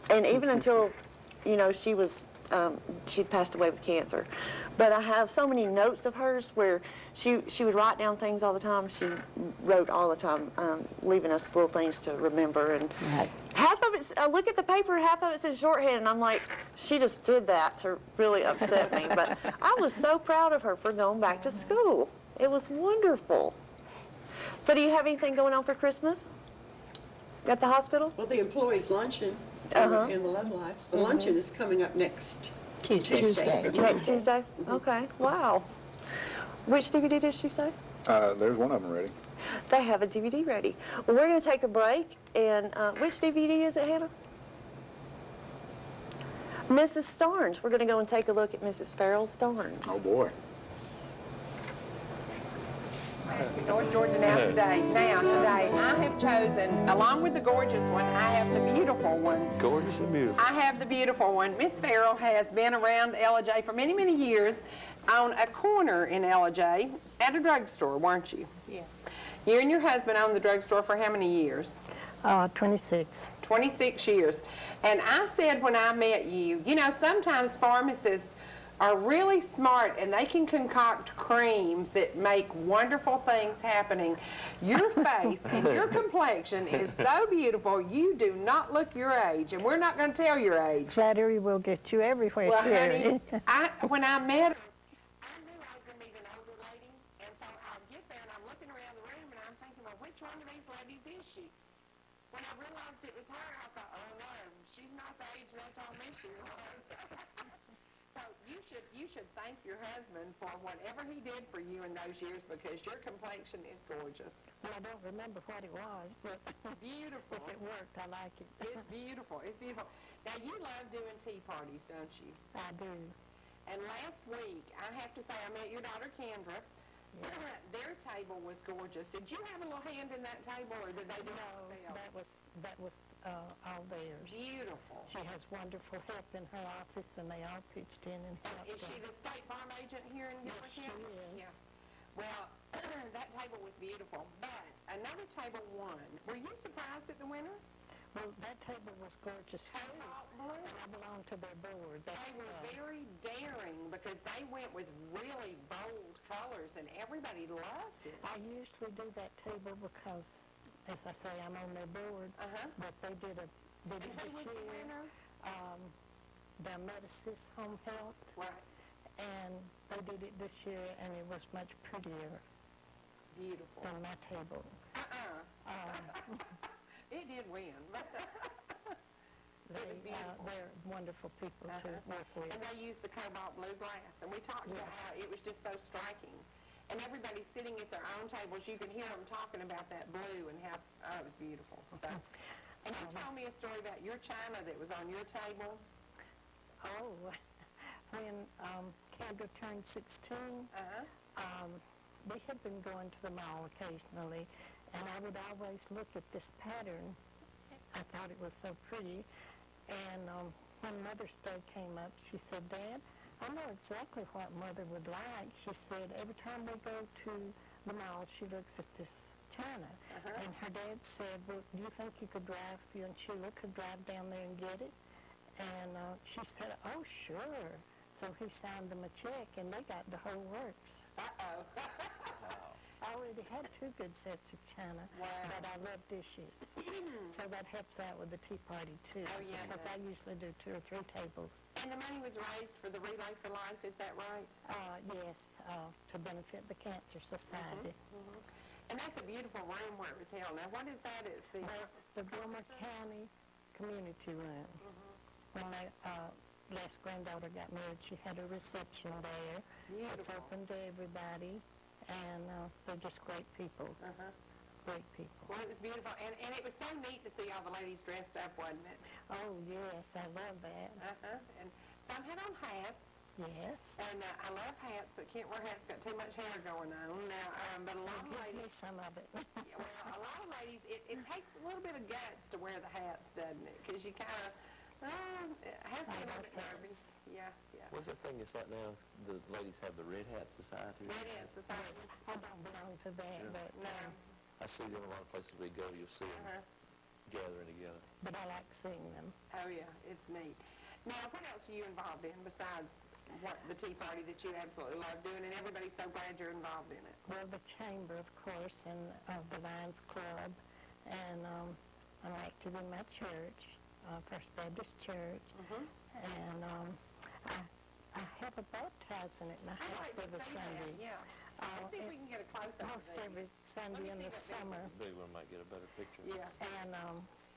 Speaker 1: And even until, you know, she'd passed away with cancer. But I have so many notes of hers where she would write down things all the time. She wrote all the time, leaving us little things to remember. And
Speaker 3: Right.
Speaker 1: half of it, I look at the paper, half of it's in shorthand, and I'm like, she just did that to really upset me. But I was so proud of her for going back to school. It was wonderful. So do you have anything going on for Christmas at the hospital?
Speaker 5: Well, the employees' luncheon in the Love Life, the luncheon is coming up next
Speaker 6: Tuesday.
Speaker 1: Next Tuesday? Okay, wow. Which DVD did she say?
Speaker 2: There's one of them ready.
Speaker 1: They have a DVD ready. Well, we're going to take a break, and which DVD is it, Hannah? Mrs. Starnes. We're going to go and take a look at Mrs. Farrell Starnes.
Speaker 2: Oh, boy.
Speaker 7: North Georgia today, I have chosen, along with the gorgeous one, I have the beautiful one.
Speaker 8: Gorgeous and beautiful.
Speaker 7: I have the beautiful one. Miss Farrell has been around LJ for many, many years on a corner in LJ at a drugstore, weren't you?
Speaker 4: Yes.
Speaker 7: You and your husband owned the drugstore for how many years?
Speaker 9: 26.
Speaker 7: 26 years. And I said when I met you, you know, sometimes pharmacists are really smart and they can concoct creams that make wonderful things happening. Your face and your complexion is so beautiful, you do not look your age, and we're not going to tell your age.
Speaker 9: Flattery will get you everywhere,
Speaker 7: Well,
Speaker 9: Sherry.
Speaker 7: honey, when I met her, I knew I was going to meet an older lady, and so I get there and I'm looking around the room and I'm thinking, well, which one of these ladies is she? When I realized it was her, I thought, oh no, she's not the age they told me she was. So you should thank your husband for whatever he did for you in those years, because your complexion is gorgeous.
Speaker 9: Well, I don't remember what it was, but
Speaker 7: Beautiful.
Speaker 9: if it worked, I like it.
Speaker 7: It's beautiful. It's beautiful. Now, you love doing tea parties, don't you?
Speaker 9: I do.
Speaker 7: And last week, I have to say, I met your daughter, Kendra.
Speaker 9: Yes.
Speaker 7: Their table was gorgeous. Did you have a little hand in that table, or did they do it
Speaker 9: No,
Speaker 7: themselves?
Speaker 9: that was all theirs.
Speaker 7: Beautiful.
Speaker 9: She has wonderful help in her office, and they all pitched in and helped
Speaker 7: Is she
Speaker 9: her.
Speaker 7: the State Farm agent here in
Speaker 9: Yes,
Speaker 7: Gilbert
Speaker 9: she
Speaker 7: County?
Speaker 9: is.
Speaker 7: Yeah. Well, that table was beautiful, but another table won. Were you surprised at the winner?
Speaker 9: Well, that table was gorgeous, too.
Speaker 7: Cobalt blue.
Speaker 9: And I belong to their board.
Speaker 7: They
Speaker 9: That's,
Speaker 7: were very daring because they went with really bold colors, and everybody loved it.
Speaker 9: I usually do that table because, as I say, I'm on their board.
Speaker 7: Uh-huh.
Speaker 9: But they did it
Speaker 7: And
Speaker 9: this
Speaker 7: who was the
Speaker 9: year.
Speaker 7: winner?
Speaker 9: The Medicist Home Health,
Speaker 7: Right.
Speaker 9: and they did it this year, and it was much prettier
Speaker 7: It's beautiful.
Speaker 9: than my table.
Speaker 7: It did win.
Speaker 9: They,
Speaker 7: beautiful.
Speaker 9: they're wonderful people to work with.
Speaker 7: And they used the cobalt blue glass, and we talked about
Speaker 9: Yes.
Speaker 7: how it was just so striking. And everybody sitting at their own tables, you could hear them talking about that blue and how it was beautiful. So, and you told me a story about your china that was on your table.
Speaker 9: Oh, when Kendra turned 16, we had been going to the mall occasionally, and I would always look at this pattern. I thought it was so pretty. And when Mother's Day came up, she said, Dad, I know exactly what Mother would like. She said, every time we go to the mall, she looks at this china. And her dad said, well, do you think you could drive, you and Sheila could drive down there and get it? And she said, oh, sure. So he signed them a check, and they got the whole works. I already had 2 good sets of china, but I love dishes. So that helps out with the tea party, too.
Speaker 7: Oh, yeah,
Speaker 9: Because I usually do 2 or 3 tables.
Speaker 7: And the money was raised for the Relay for Life, is that right?
Speaker 9: Yes, to benefit the Cancer Society.
Speaker 7: And that's a beautiful room where it was held. Now, what is that? It's the...
Speaker 9: That's the Wilmer County Community Room. When my last granddaughter got married, she had a reception there. It's
Speaker 7: Beautiful.
Speaker 9: open to everybody, and they're just great people. Great people.
Speaker 7: Well, it was beautiful, and it was so neat to see all the ladies dressed up, wasn't it?
Speaker 9: Oh, yes, I love that.
Speaker 7: And some had on hats,
Speaker 9: Yes.
Speaker 7: and I love hats, but can't wear hats, got too much hair going on. Now, but a lot of
Speaker 9: Give me
Speaker 7: ladies,
Speaker 9: some of it.
Speaker 7: yeah, well, a lot of ladies, it takes a little bit of guts to wear the hats, doesn't it? Because you kind of, have to get a bit nervous. Yeah.
Speaker 8: What's that thing it's like now? The ladies have the Red Hat Society?
Speaker 7: Red Hat Society.
Speaker 9: I don't belong to that, but
Speaker 7: No.
Speaker 8: I see them a lot of places we go. You'll see them gathering together.
Speaker 9: but I like seeing them.
Speaker 7: Oh, yeah, it's neat. Now, what else are you involved in besides what the Tea Party that you absolutely love doing, and everybody's so glad you're involved in it?
Speaker 9: Well, the chamber, of course, and the Lions Club, and I'm active in my church, First Baptist Church, and I have a baptizing at my
Speaker 7: I'd like
Speaker 9: house
Speaker 7: to
Speaker 9: every
Speaker 7: see that,
Speaker 9: Sunday.
Speaker 7: yeah. Let's see if we can get a close-up
Speaker 9: Most
Speaker 7: of these.
Speaker 9: every Sunday in
Speaker 7: see
Speaker 9: the
Speaker 7: that big
Speaker 9: summer.
Speaker 8: Big one might get a better picture.
Speaker 7: Yeah.
Speaker 9: And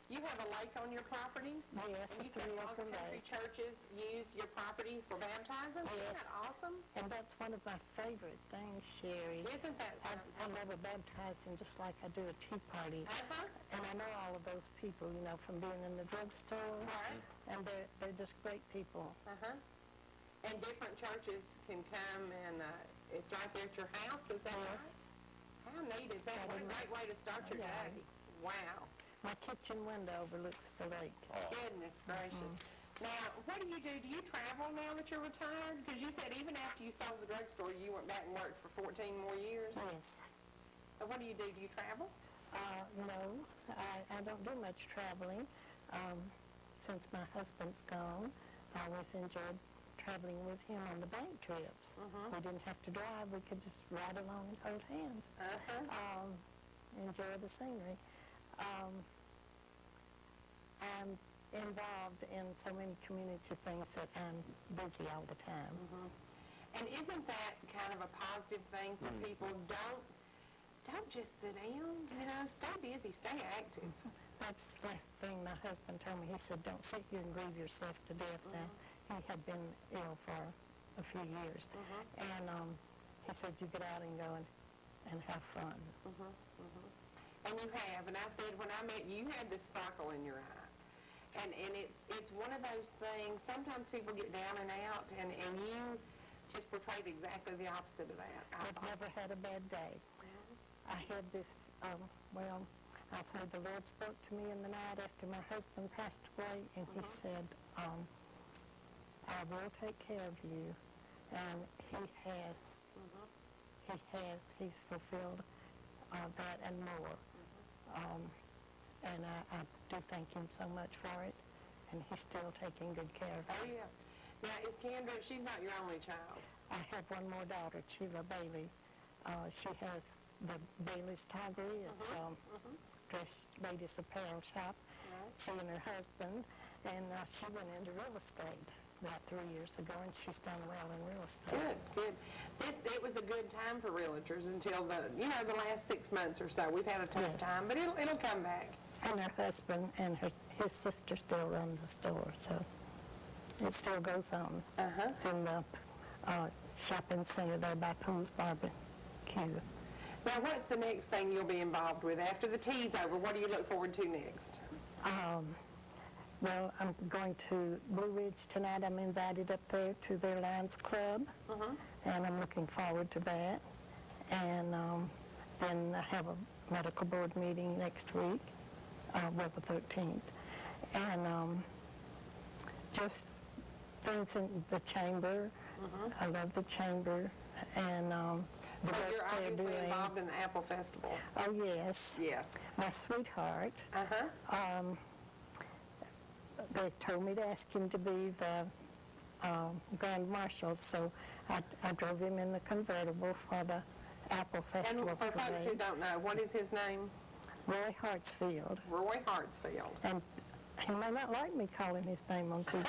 Speaker 7: You have a lake on your property?
Speaker 9: yes,
Speaker 7: And you
Speaker 9: a
Speaker 7: said all the
Speaker 9: 3-acre
Speaker 7: country
Speaker 9: lake.
Speaker 7: churches use your property for baptizing? Isn't
Speaker 9: Yes.
Speaker 7: that awesome?
Speaker 9: And that's one of my favorite things, Sherry.
Speaker 7: Isn't that
Speaker 9: I
Speaker 7: something?
Speaker 9: love a baptizing just like I do a tea party. And I know all of those people, you know, from being in the drugstore.
Speaker 7: Right.
Speaker 9: And they're just great people.
Speaker 7: And different churches can come and it's right there at your house, is that right?
Speaker 9: Yes.
Speaker 7: How neat is that? What a great way to start your
Speaker 9: Yeah.
Speaker 7: day. Wow.
Speaker 9: My kitchen window overlooks the lake.
Speaker 7: Goodness gracious. Now, what do? Do you travel now that you're retired? Because you said even after you sold the drugstore, you went back and worked for 14 more years.
Speaker 9: Yes.
Speaker 7: So what do? Do you travel?
Speaker 9: No, I don't do much traveling. Since my husband's gone, I always enjoyed traveling with him on the bank trips. We didn't have to drive. We could just ride along and hold hands. Enjoy the scenery. I'm involved in so many community things that I'm busy all the time.
Speaker 7: And isn't that kind of a positive thing for people? Don't just sit down, you know, stay busy, stay active.
Speaker 9: That's the last thing my husband told me. He said, don't sit here and grieve yourself to death. Now, he had been ill for a few years. And he said, you get out and go and have fun.
Speaker 7: And you have. And I said, when I met you, you had this sparkle in your eye. And it's one of those things, sometimes people get down and out, and you just portrayed exactly the opposite of that.
Speaker 9: I've never had a bad day. I had this, I'll say the Lord spoke to me in the night after my husband passed away, and he said, I will take care of you. And he has. He's fulfilled that and more. And I do thank him so much for it, and he's still taking good care of
Speaker 7: Oh,
Speaker 9: me.
Speaker 7: yeah. Now, is Kendra, she's not your only child.
Speaker 9: I have one more daughter, Sheila Bailey. She has the Bailey's Toggery. It's dress ladies apparel shop. She and her husband, and she went into real estate about 3 years ago, and she's done well in real estate.
Speaker 7: Good. It was a good time for realtors until the last 6 months or so. We've had a tough
Speaker 9: Yes.
Speaker 7: time, but it'll come back.
Speaker 9: And her husband and his sister still run the store, so it still goes on. It's in the shopping center there by Poole's Barbecue.
Speaker 7: Now, what's the next thing you'll be involved with? After the tea's over, what do you look forward to next?
Speaker 9: Well, I'm going to Blue Ridge tonight. I'm invited up there to their Lions Club, and I'm looking forward to that. And then I have a medical board meeting next week, well, the 13th. And just things in the chamber. I love the chamber. And the
Speaker 7: So
Speaker 9: work
Speaker 7: you're
Speaker 9: they're
Speaker 7: obviously
Speaker 9: doing.
Speaker 7: involved in the Apple Festival.
Speaker 9: Oh, yes.
Speaker 7: Yes.
Speaker 9: My sweetheart. They told me to ask him to be the Grand Marshal, so I drove him in the convertible for the Apple
Speaker 7: And
Speaker 9: Festival
Speaker 7: for folks who
Speaker 9: parade.
Speaker 7: don't know, what is his name?
Speaker 9: Roy Hartsfield.
Speaker 7: Roy Hartsfield.
Speaker 9: And he may not like me calling his name on TV.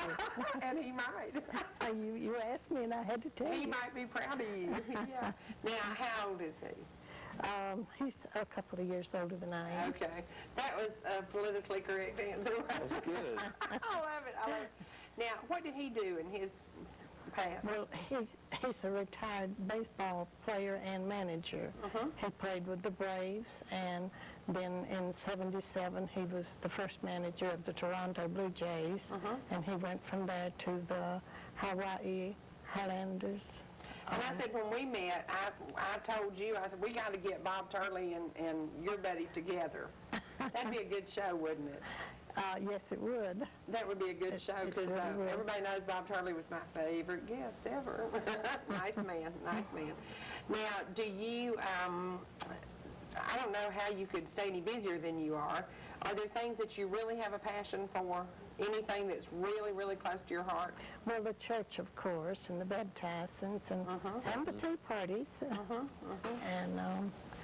Speaker 7: And he might.
Speaker 9: You asked me and I had to tell
Speaker 7: He
Speaker 9: you.
Speaker 7: might be proud of you. Yeah. Now, how old is he?
Speaker 9: He's a couple of years older than I am.
Speaker 7: Okay. That was a politically correct answer.
Speaker 8: That's good.
Speaker 7: I love it. I love it. Now, what did he do in his past?
Speaker 9: Well, he's a retired baseball player and manager. He played with the Braves, and then in '77 he was the first manager of the Toronto Blue Jays, and he went from there to the Hawaii Highlanders.
Speaker 7: And I said, when we met, I told you, I said, we got to get Bob Turley and your buddy together. That'd be a good show, wouldn't it?
Speaker 9: Yes, it would.
Speaker 7: That would be a good show,
Speaker 9: it
Speaker 7: because
Speaker 9: certainly would.
Speaker 7: everybody knows Bob Turley was my favorite guest ever. Nice man, nice man. Now, do you, I don't know how you could stay any busier than you are. Are there things that you really have a passion for? Anything that's really, really close to your heart?
Speaker 9: Well, the church, of course, and the baptisms, and the tea parties, and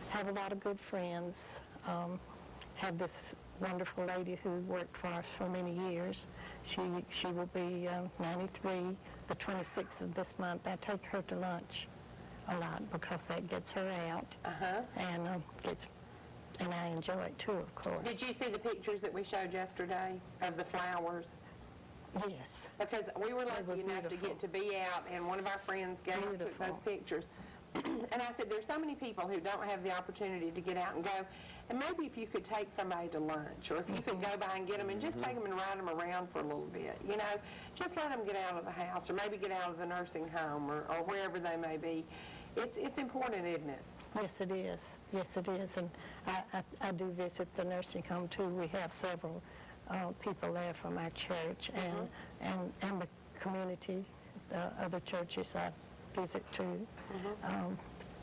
Speaker 9: have a lot of good friends. Have this wonderful lady who worked for us for many years. She will be 93, the 26th of this month. I take her to lunch a lot because that gets her out, and and I enjoy it too, of course.
Speaker 7: Did you see the pictures that we showed yesterday of the flowers?
Speaker 9: Yes.
Speaker 7: Because we were lucky
Speaker 9: were
Speaker 7: enough to
Speaker 9: beautiful.
Speaker 7: get to be out, and one of our friends Gail took
Speaker 9: Beautiful.
Speaker 7: those pictures. And I said, there's so many people who don't have the opportunity to get out and go, and maybe if you could take somebody to lunch, or if you could go by and get them and just take them and ride them around for a little bit, you know, just let them get out of the house, or maybe get out of the nursing home, or wherever they may be. It's important, isn't it?
Speaker 9: Yes, it is. Yes, it is. And I do visit the nursing home too. We have several people there from our church and the community, other churches I visit too.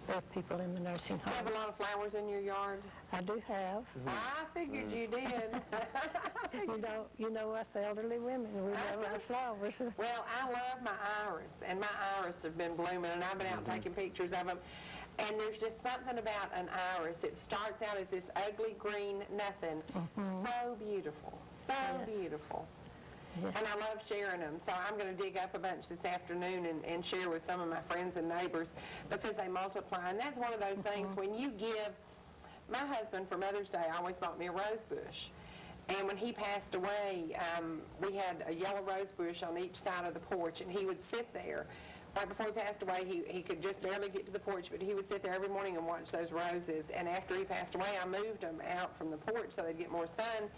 Speaker 9: There are people in the nursing
Speaker 7: You have
Speaker 9: home.
Speaker 7: a lot of flowers in your yard?
Speaker 9: I do have.
Speaker 7: I figured you did.
Speaker 9: You know us elderly women, we love our flowers.
Speaker 7: Well, I love my iris, and my iris have been blooming, and I've been out taking pictures of them. And there's just something about an iris. It starts out as this ugly green nothing. So beautiful, so beautiful.
Speaker 9: Yes.
Speaker 7: And I love sharing them. So I'm going to dig up a bunch this afternoon and share with some of my friends and neighbors, because they multiply. And that's one of those things when you give. My husband, for Mother's Day, always bought me a rose bush. And when he passed away, we had a yellow rose bush on each side of the porch, and he would sit there. Right before he passed away, he could just barely get to the porch, but he would sit there every morning and watch those roses. And after he passed away, I moved them out from the porch so they'd get more sun.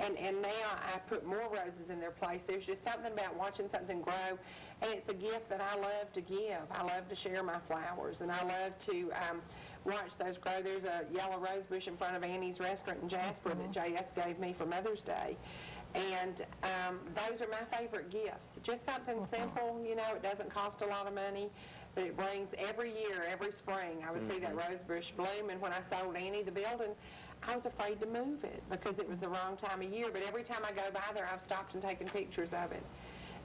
Speaker 7: And now I put more roses in their place. There's just something about watching something grow, and it's a gift that I love to give. I love to share my flowers, and I love to watch those grow. There's a yellow rose bush in front of Annie's restaurant in Jasper that J.S. gave me for Mother's Day. And those are my favorite gifts. Just something simple, you know, it doesn't cost a lot of money, but it brings every year, every spring, I would see that rose bush bloom. And when I sold Annie the building, I was afraid to move it because it was the wrong time of year. But every time I go by there, I've stopped and taken pictures of it.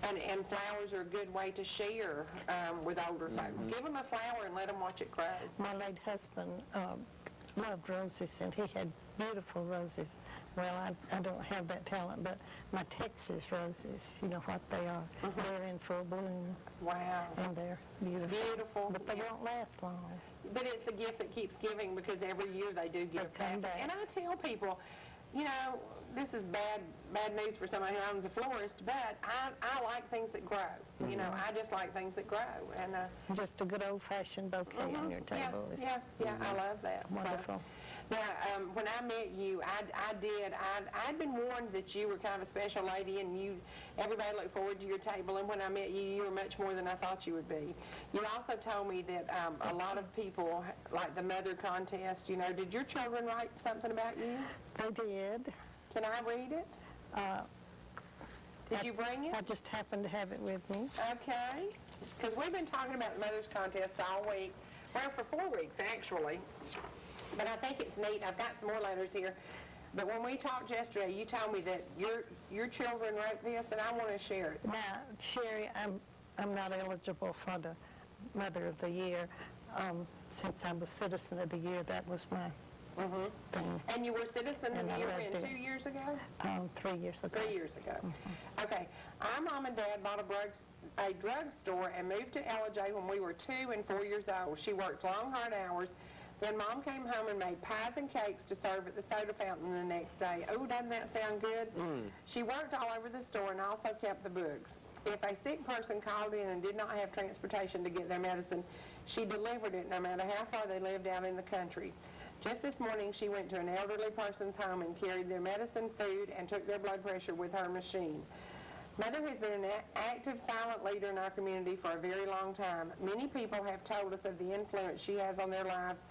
Speaker 7: And flowers are a good way to share with older folks. Give them a flower and let them watch it grow.
Speaker 9: My late husband loved roses, and he had beautiful roses. Well, I don't have that talent, but my Texas roses, you know what they are. They're in full bloom,
Speaker 7: Wow.
Speaker 9: and they're beautiful.
Speaker 7: Beautiful.
Speaker 9: But they won't last long.
Speaker 7: But it's a gift that keeps giving, because every year they do give
Speaker 9: come
Speaker 7: back.
Speaker 9: back.
Speaker 7: And I tell people, you know, this is bad news for somebody who owns a florist, but I like things that grow. You know, I just like things that grow. And
Speaker 9: Just a good old-fashioned bouquet on your table is
Speaker 7: yeah, I love that.
Speaker 9: wonderful.
Speaker 7: So, now, when I met you, I'd been warned that you were kind of a special lady, and everybody looked forward to your table, and when I met you, you were much more than I thought you would be. You also told me that a lot of people, like the mother contest, you know, did your children write something about you?
Speaker 9: They did.
Speaker 7: Can I read it? Did you bring it?
Speaker 9: I just happened to have it with me.
Speaker 7: Okay. Because we've been talking about the Mother's Contest all week. Well, for 4 weeks, actually. But I think it's neat. I've got some more letters here. But when we talked yesterday, you told me that your children wrote this, and I want to share it.
Speaker 9: Now, Sherry, I'm not eligible for the Mother of the Year. Since I was Citizen of the Year, that was my thing.
Speaker 7: And you were Citizen of
Speaker 9: And
Speaker 7: the
Speaker 9: I
Speaker 7: Year
Speaker 9: loved
Speaker 7: in
Speaker 9: it.
Speaker 7: 2 years ago?
Speaker 9: 3 years ago.
Speaker 7: 3 years ago. Okay. Our mom and dad bought a drugstore and moved to LJ when we were 2 and 4 years old. She worked long, hard hours. Then Mom came home and made pies and cakes to serve at the soda fountain the next day. Oh, doesn't that sound good? She worked all over the store and also kept the books. If a sick person called in and did not have transportation to get their medicine, she delivered it no matter how far they lived out in the country. Just this morning, she went to an elderly person's home and carried their medicine, food, and took their blood pressure with her machine. Mother has been an active, silent leader in our community for a very long time. Many people have told us of the influence she has on their lives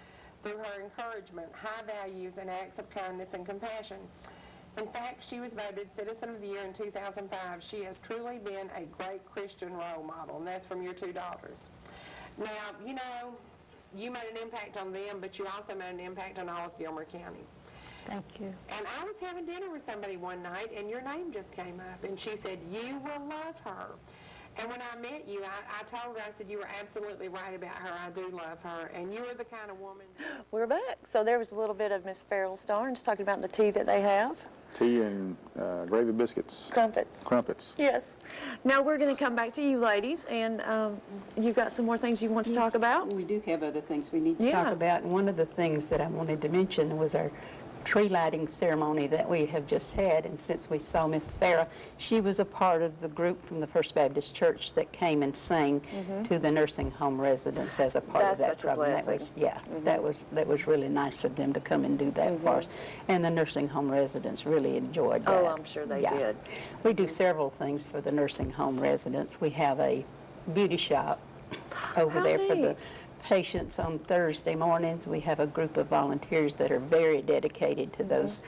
Speaker 7: through her encouragement, high values, and acts of kindness and compassion. In fact, she was voted Citizen of the Year in 2005. She has truly been a great Christian role model, and that's from your two daughters. Now, you know, you made an impact on them, but you also made an impact on all of Gilmer County.
Speaker 9: Thank you.
Speaker 7: And I was having dinner with somebody one night, and your name just came up, and she said, you will love her. And when I met you, I told her, I said, you were absolutely right about her. I do love her, and you are the kind of woman.
Speaker 1: We're back. So there was a little bit of Miss Farrell Starnes talking about the tea that they have.
Speaker 2: Tea and gravy biscuits.
Speaker 1: Crumpets.
Speaker 2: Crumpets.
Speaker 1: Yes. Now we're going to come back to you ladies, and you've got some more things you want to talk about?
Speaker 3: We do have other things we need to
Speaker 1: Yeah.
Speaker 3: talk about. And one of the things that I wanted to mention was our tree lighting ceremony that we have just had. And since we saw Miss Farah, she was a part of the group from the First Baptist Church that came and sang to the nursing home residents as a part
Speaker 1: That's
Speaker 3: of that
Speaker 1: such a
Speaker 3: program. That
Speaker 1: blessing.
Speaker 3: was, that was really nice of them to come and do that for us. And the nursing home residents really enjoyed that.
Speaker 1: Oh, I'm sure they did.
Speaker 3: We do several things for the nursing home residents. We have a beauty shop over
Speaker 1: How
Speaker 3: there for the
Speaker 1: neat.
Speaker 3: patients on Thursday mornings. We have a group of volunteers that are very dedicated to those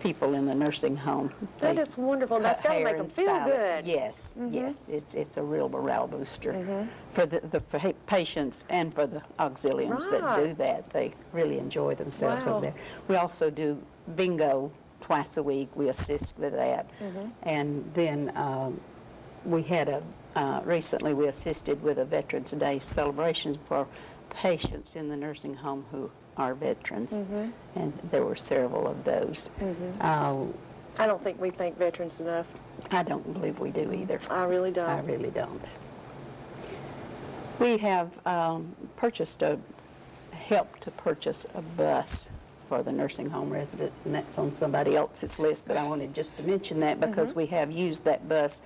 Speaker 3: people in the nursing home.
Speaker 1: That
Speaker 3: They
Speaker 1: is wonderful.
Speaker 3: cut
Speaker 1: That's got to
Speaker 3: hair
Speaker 1: make them
Speaker 3: and
Speaker 1: feel
Speaker 3: style it.
Speaker 1: good.
Speaker 3: Yes, yes. It's a real morale booster for the patients and for the auxiliums that do
Speaker 1: Right.
Speaker 3: that. They really enjoy themselves
Speaker 1: Wow.
Speaker 3: over there. We also do bingo twice a week. We assist with that. And then we had recently we assisted with a Veterans Day celebration for patients in the nursing home who are veterans, and there were several of those.
Speaker 1: I don't think we thank veterans enough.
Speaker 3: I don't believe we do either.
Speaker 1: I really don't.
Speaker 3: I really don't. We have helped to purchase a bus for the nursing home residents, and that's on somebody else's list, but I wanted just to mention that because we have used that bus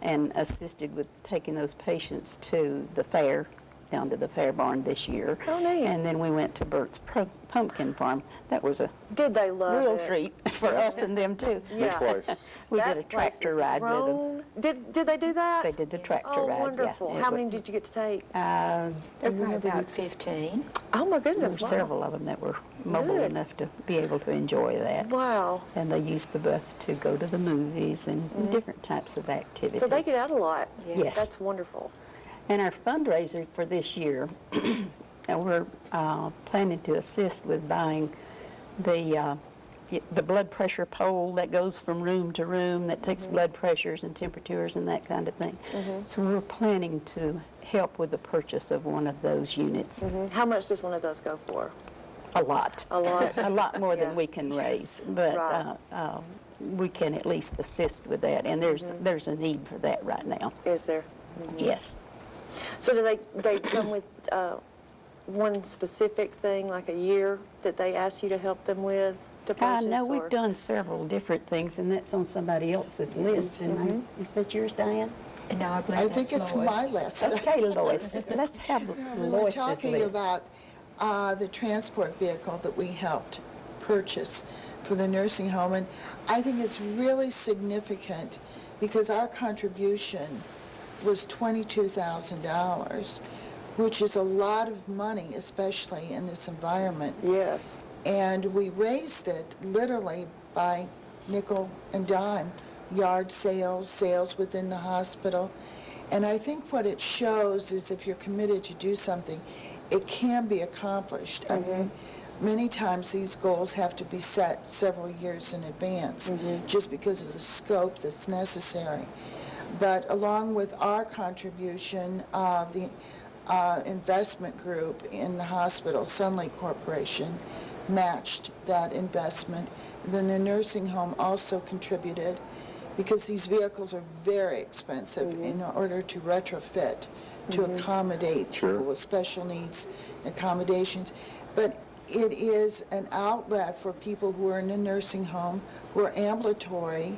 Speaker 3: and assisted with taking those patients to the fair, down to the fair barn this year.
Speaker 1: Oh, neat.
Speaker 3: And then we went to Bert's Pumpkin Farm. That was a
Speaker 1: Did they love
Speaker 3: real
Speaker 1: it?
Speaker 3: treat for us and them too.
Speaker 2: Good
Speaker 1: Yeah.
Speaker 2: place.
Speaker 3: We
Speaker 1: That
Speaker 3: did a
Speaker 1: place
Speaker 3: tractor
Speaker 1: is
Speaker 3: ride with them.
Speaker 1: grown. Did they do that?
Speaker 3: They did the tractor
Speaker 1: Oh,
Speaker 3: ride,
Speaker 1: wonderful.
Speaker 3: yeah.
Speaker 1: How many did you get to take?
Speaker 3: There
Speaker 4: Probably about 15.
Speaker 1: Oh, my
Speaker 3: There
Speaker 1: goodness.
Speaker 3: were
Speaker 1: Wow.
Speaker 3: several of them that were mobile
Speaker 1: Good.
Speaker 3: enough to be able to enjoy that.
Speaker 1: Wow.
Speaker 3: And they used the bus to go to the movies and different types of activities.
Speaker 1: So they get out a lot.
Speaker 3: Yes.
Speaker 1: That's wonderful.
Speaker 3: And our fundraiser for this year, and we're planning to assist with buying the blood pressure pole that goes from room to room that takes blood pressures and temperatures and that kind of thing. So we're planning to help with the purchase of one of those units.
Speaker 1: How much does one of those go for?
Speaker 3: A lot.
Speaker 1: A lot.
Speaker 3: A lot more
Speaker 1: Yeah.
Speaker 3: than we can raise, but
Speaker 1: Right.
Speaker 3: we can at least assist with that, and there's a need for that right now.
Speaker 1: Is there?
Speaker 3: Yes.
Speaker 1: So do they come with one specific thing, like a year, that they ask you to help them with to
Speaker 3: I
Speaker 1: purchase?
Speaker 3: know
Speaker 1: or-
Speaker 3: we've done several different things, and that's on somebody else's list. And is that yours, Diane?
Speaker 4: No, I believe
Speaker 6: I think
Speaker 4: that's
Speaker 6: it's
Speaker 4: Lois.
Speaker 6: my list.
Speaker 3: Okay, Lois. Let's have
Speaker 6: We were
Speaker 3: Lois's
Speaker 6: talking
Speaker 3: list.
Speaker 6: about the transport vehicle that we helped purchase for the nursing home, and I think it's really significant because our contribution was $22,000, which is a lot of money, especially in this environment.
Speaker 1: Yes.
Speaker 6: And we raised it literally by nickel and dime, yard sales, sales within the hospital. And I think what it shows is if you're committed to do something, it can be accomplished. I mean, many times these goals have to be set several years in advance just because of the scope that's necessary. But along with our contribution, the investment group in the hospital, Sunlight Corporation, matched that investment. Then the nursing home also contributed because these vehicles are very expensive in order to retrofit, to accommodate people with special needs accommodations. But it is an outlet for people who are in a nursing home, who are ambulatory,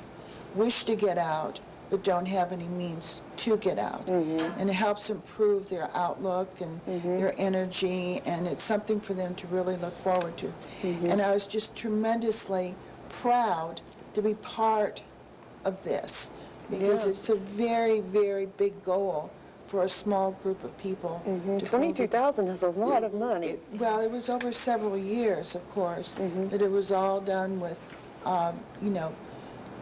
Speaker 6: wish to get out, but don't have any means to get out. And it helps improve their outlook and their energy, and it's something for them to really look forward to. And I was just tremendously proud to be part of this, because it's a very, very big goal for a small group of people. to pull together.
Speaker 1: 22,000 is a lot of money.
Speaker 6: Well, it was over several years, of course, that it was all done with, you know,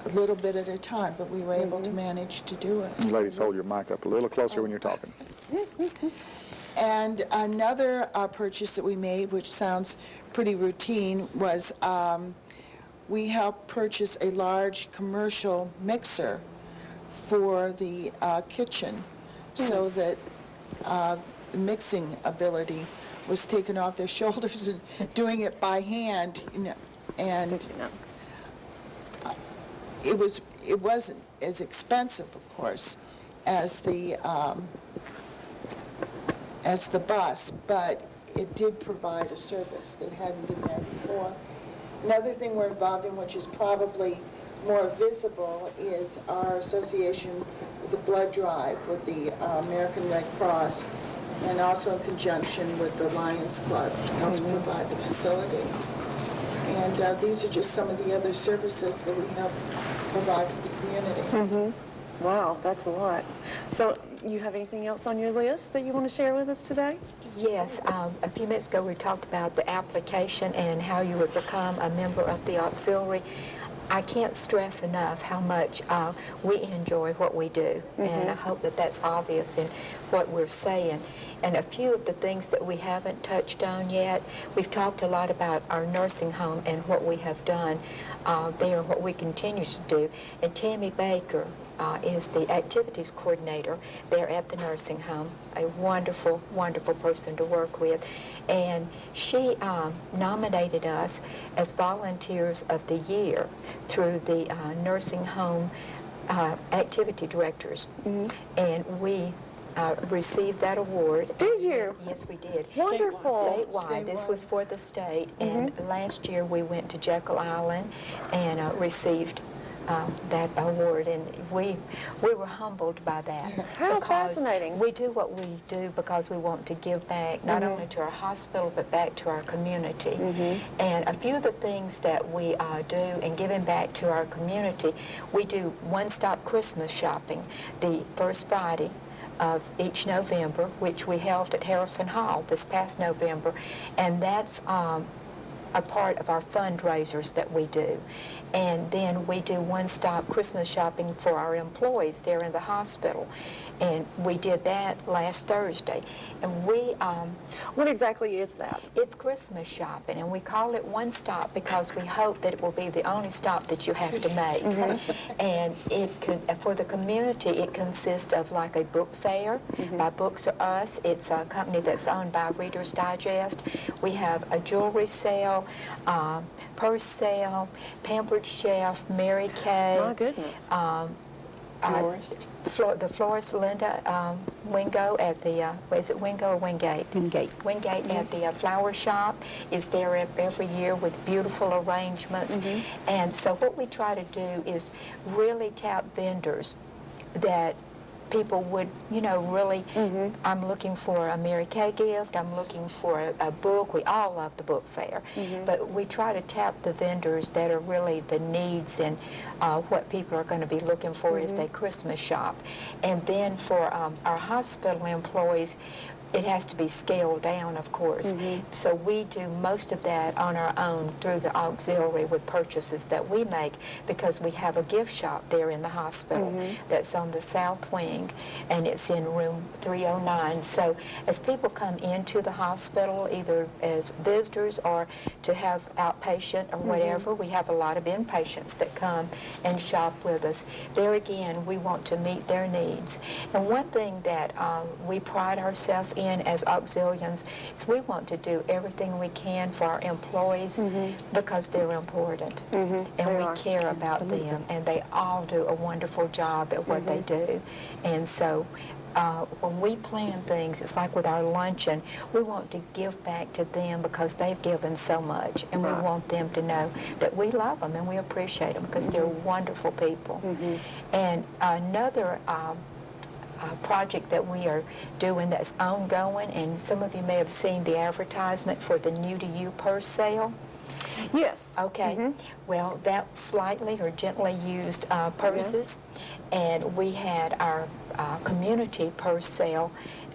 Speaker 6: a little bit at a time, but we were able to manage to do it.
Speaker 2: Ladies, hold your mic up a little closer when you're talking.
Speaker 6: And another purchase that we made, which sounds pretty routine, was we helped purchase a large commercial mixer for the kitchen, so that the mixing ability was taken off their shoulders and doing it by hand, you know, and it wasn't as expensive, of course, as the bus, but it did provide a service that hadn't been there before. Another thing we're involved in, which is probably more visible, is our association with the blood drive with the American Red Cross, and also in conjunction with the Lions Club, helps provide the facility. And these are just some of the other services that we help provide for the community.
Speaker 1: Wow, that's a lot. So you have anything else on your list that you want to share with us today?
Speaker 4: Yes, a few minutes ago we talked about the application and how you would become a member of the Auxillary. I can't stress enough how much we enjoy what we do, and I hope that that's obvious in what we're saying. And a few of the things that we haven't touched on yet, we've talked a lot about our nursing home and what we have done there and what we continue to do. And Tammy Baker is the activities coordinator there at the nursing home, a wonderful, wonderful person to work with. And she nominated us as Volunteers of the Year through the nursing home activity directors. And we received that award.
Speaker 1: Did you?
Speaker 4: Yes, we did.
Speaker 1: Wonderful.
Speaker 4: Statewide. This was for the state. And last year we went to Jekyll Island and received that award, and we were humbled by that.
Speaker 1: How
Speaker 4: because
Speaker 1: fascinating.
Speaker 4: We do what we do because we want to give back, not only to our hospital, but back to our community. And a few of the things that we do in giving back to our community, we do one-stop Christmas shopping the first Friday of each November, which we held at Harrison Hall this past November, and that's a part of our fundraisers that we do. And then we do one-stop Christmas shopping for our employees there in the hospital. And we did that last Thursday. And we...
Speaker 1: What exactly is that?
Speaker 4: It's Christmas shopping, and we call it One Stop because we hope that it will be the only stop that you have to make. And it could, for the community, it consists of like a book fair by Books R Us. It's a company that's owned by Reader's Digest. We have a jewelry sale, purse sale, Pampered Chef, Mary Kay.
Speaker 1: My goodness.
Speaker 5: Florist.
Speaker 4: The florist Linda Wingo at the, is it Wingo or Wingate?
Speaker 3: Wingate.
Speaker 4: Wingate at the flower shop is there every year with beautiful arrangements. And so what we try to do is really tap vendors that people would, you know, really, I'm looking for a Mary Kay gift, I'm looking for a book. We all love the book fair, but we try to tap the vendors that are really the needs and what people are going to be looking for as they Christmas shop. And then for our hospital employees, it has to be scaled down, of course. So we do most of that on our own through the Auxillary with purchases that we make, because we have a gift shop there in the hospital that's on the south wing, and it's in room 309. So as people come into the hospital, either as visitors or to have outpatient or whatever, we have a lot of inpatients that come and shop with us. There again, we want to meet their needs. And one thing that we pride ourselves in as auxilians is we want to do everything we can for our employees because they're important and we care about them, and they all do a wonderful job at what they do. And so when we plan things, it's like with our luncheon, we want to give back to them because they've given so much, and we want them to know that we love them and we appreciate them because they're wonderful people. And another project that we are doing that's ongoing, and some of you may have seen the advertisement for the New to You purse sale.
Speaker 1: Yes.
Speaker 4: Okay. Well, that's slightly or gently used purses. And we had our community purse sale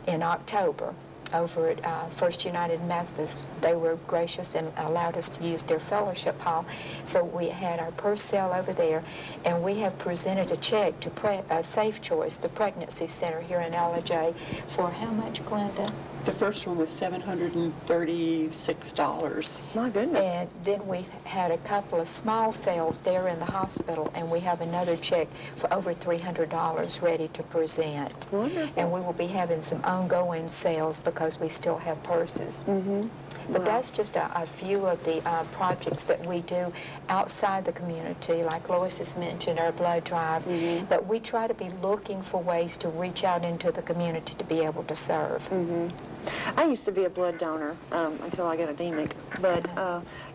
Speaker 4: in October over at First United Methodist. They were gracious and allowed us to use their fellowship hall. So we had our purse sale over there, and we have presented a check to Safe Choice, the pregnancy center here in LJ, for how much, Glenda?
Speaker 5: The first one was $736.
Speaker 1: My goodness.
Speaker 4: And then we've had a couple of small sales there in the hospital, and we have another check for over $300 ready to present.
Speaker 1: Wonderful.
Speaker 4: And we will be having some ongoing sales because we still have purses. But that's just a few of the projects that we do outside the community, like Lois has mentioned, our blood drive. But we try to be looking for ways to reach out into the community to be able to serve.
Speaker 1: I used to be a blood donor until I got anemic, but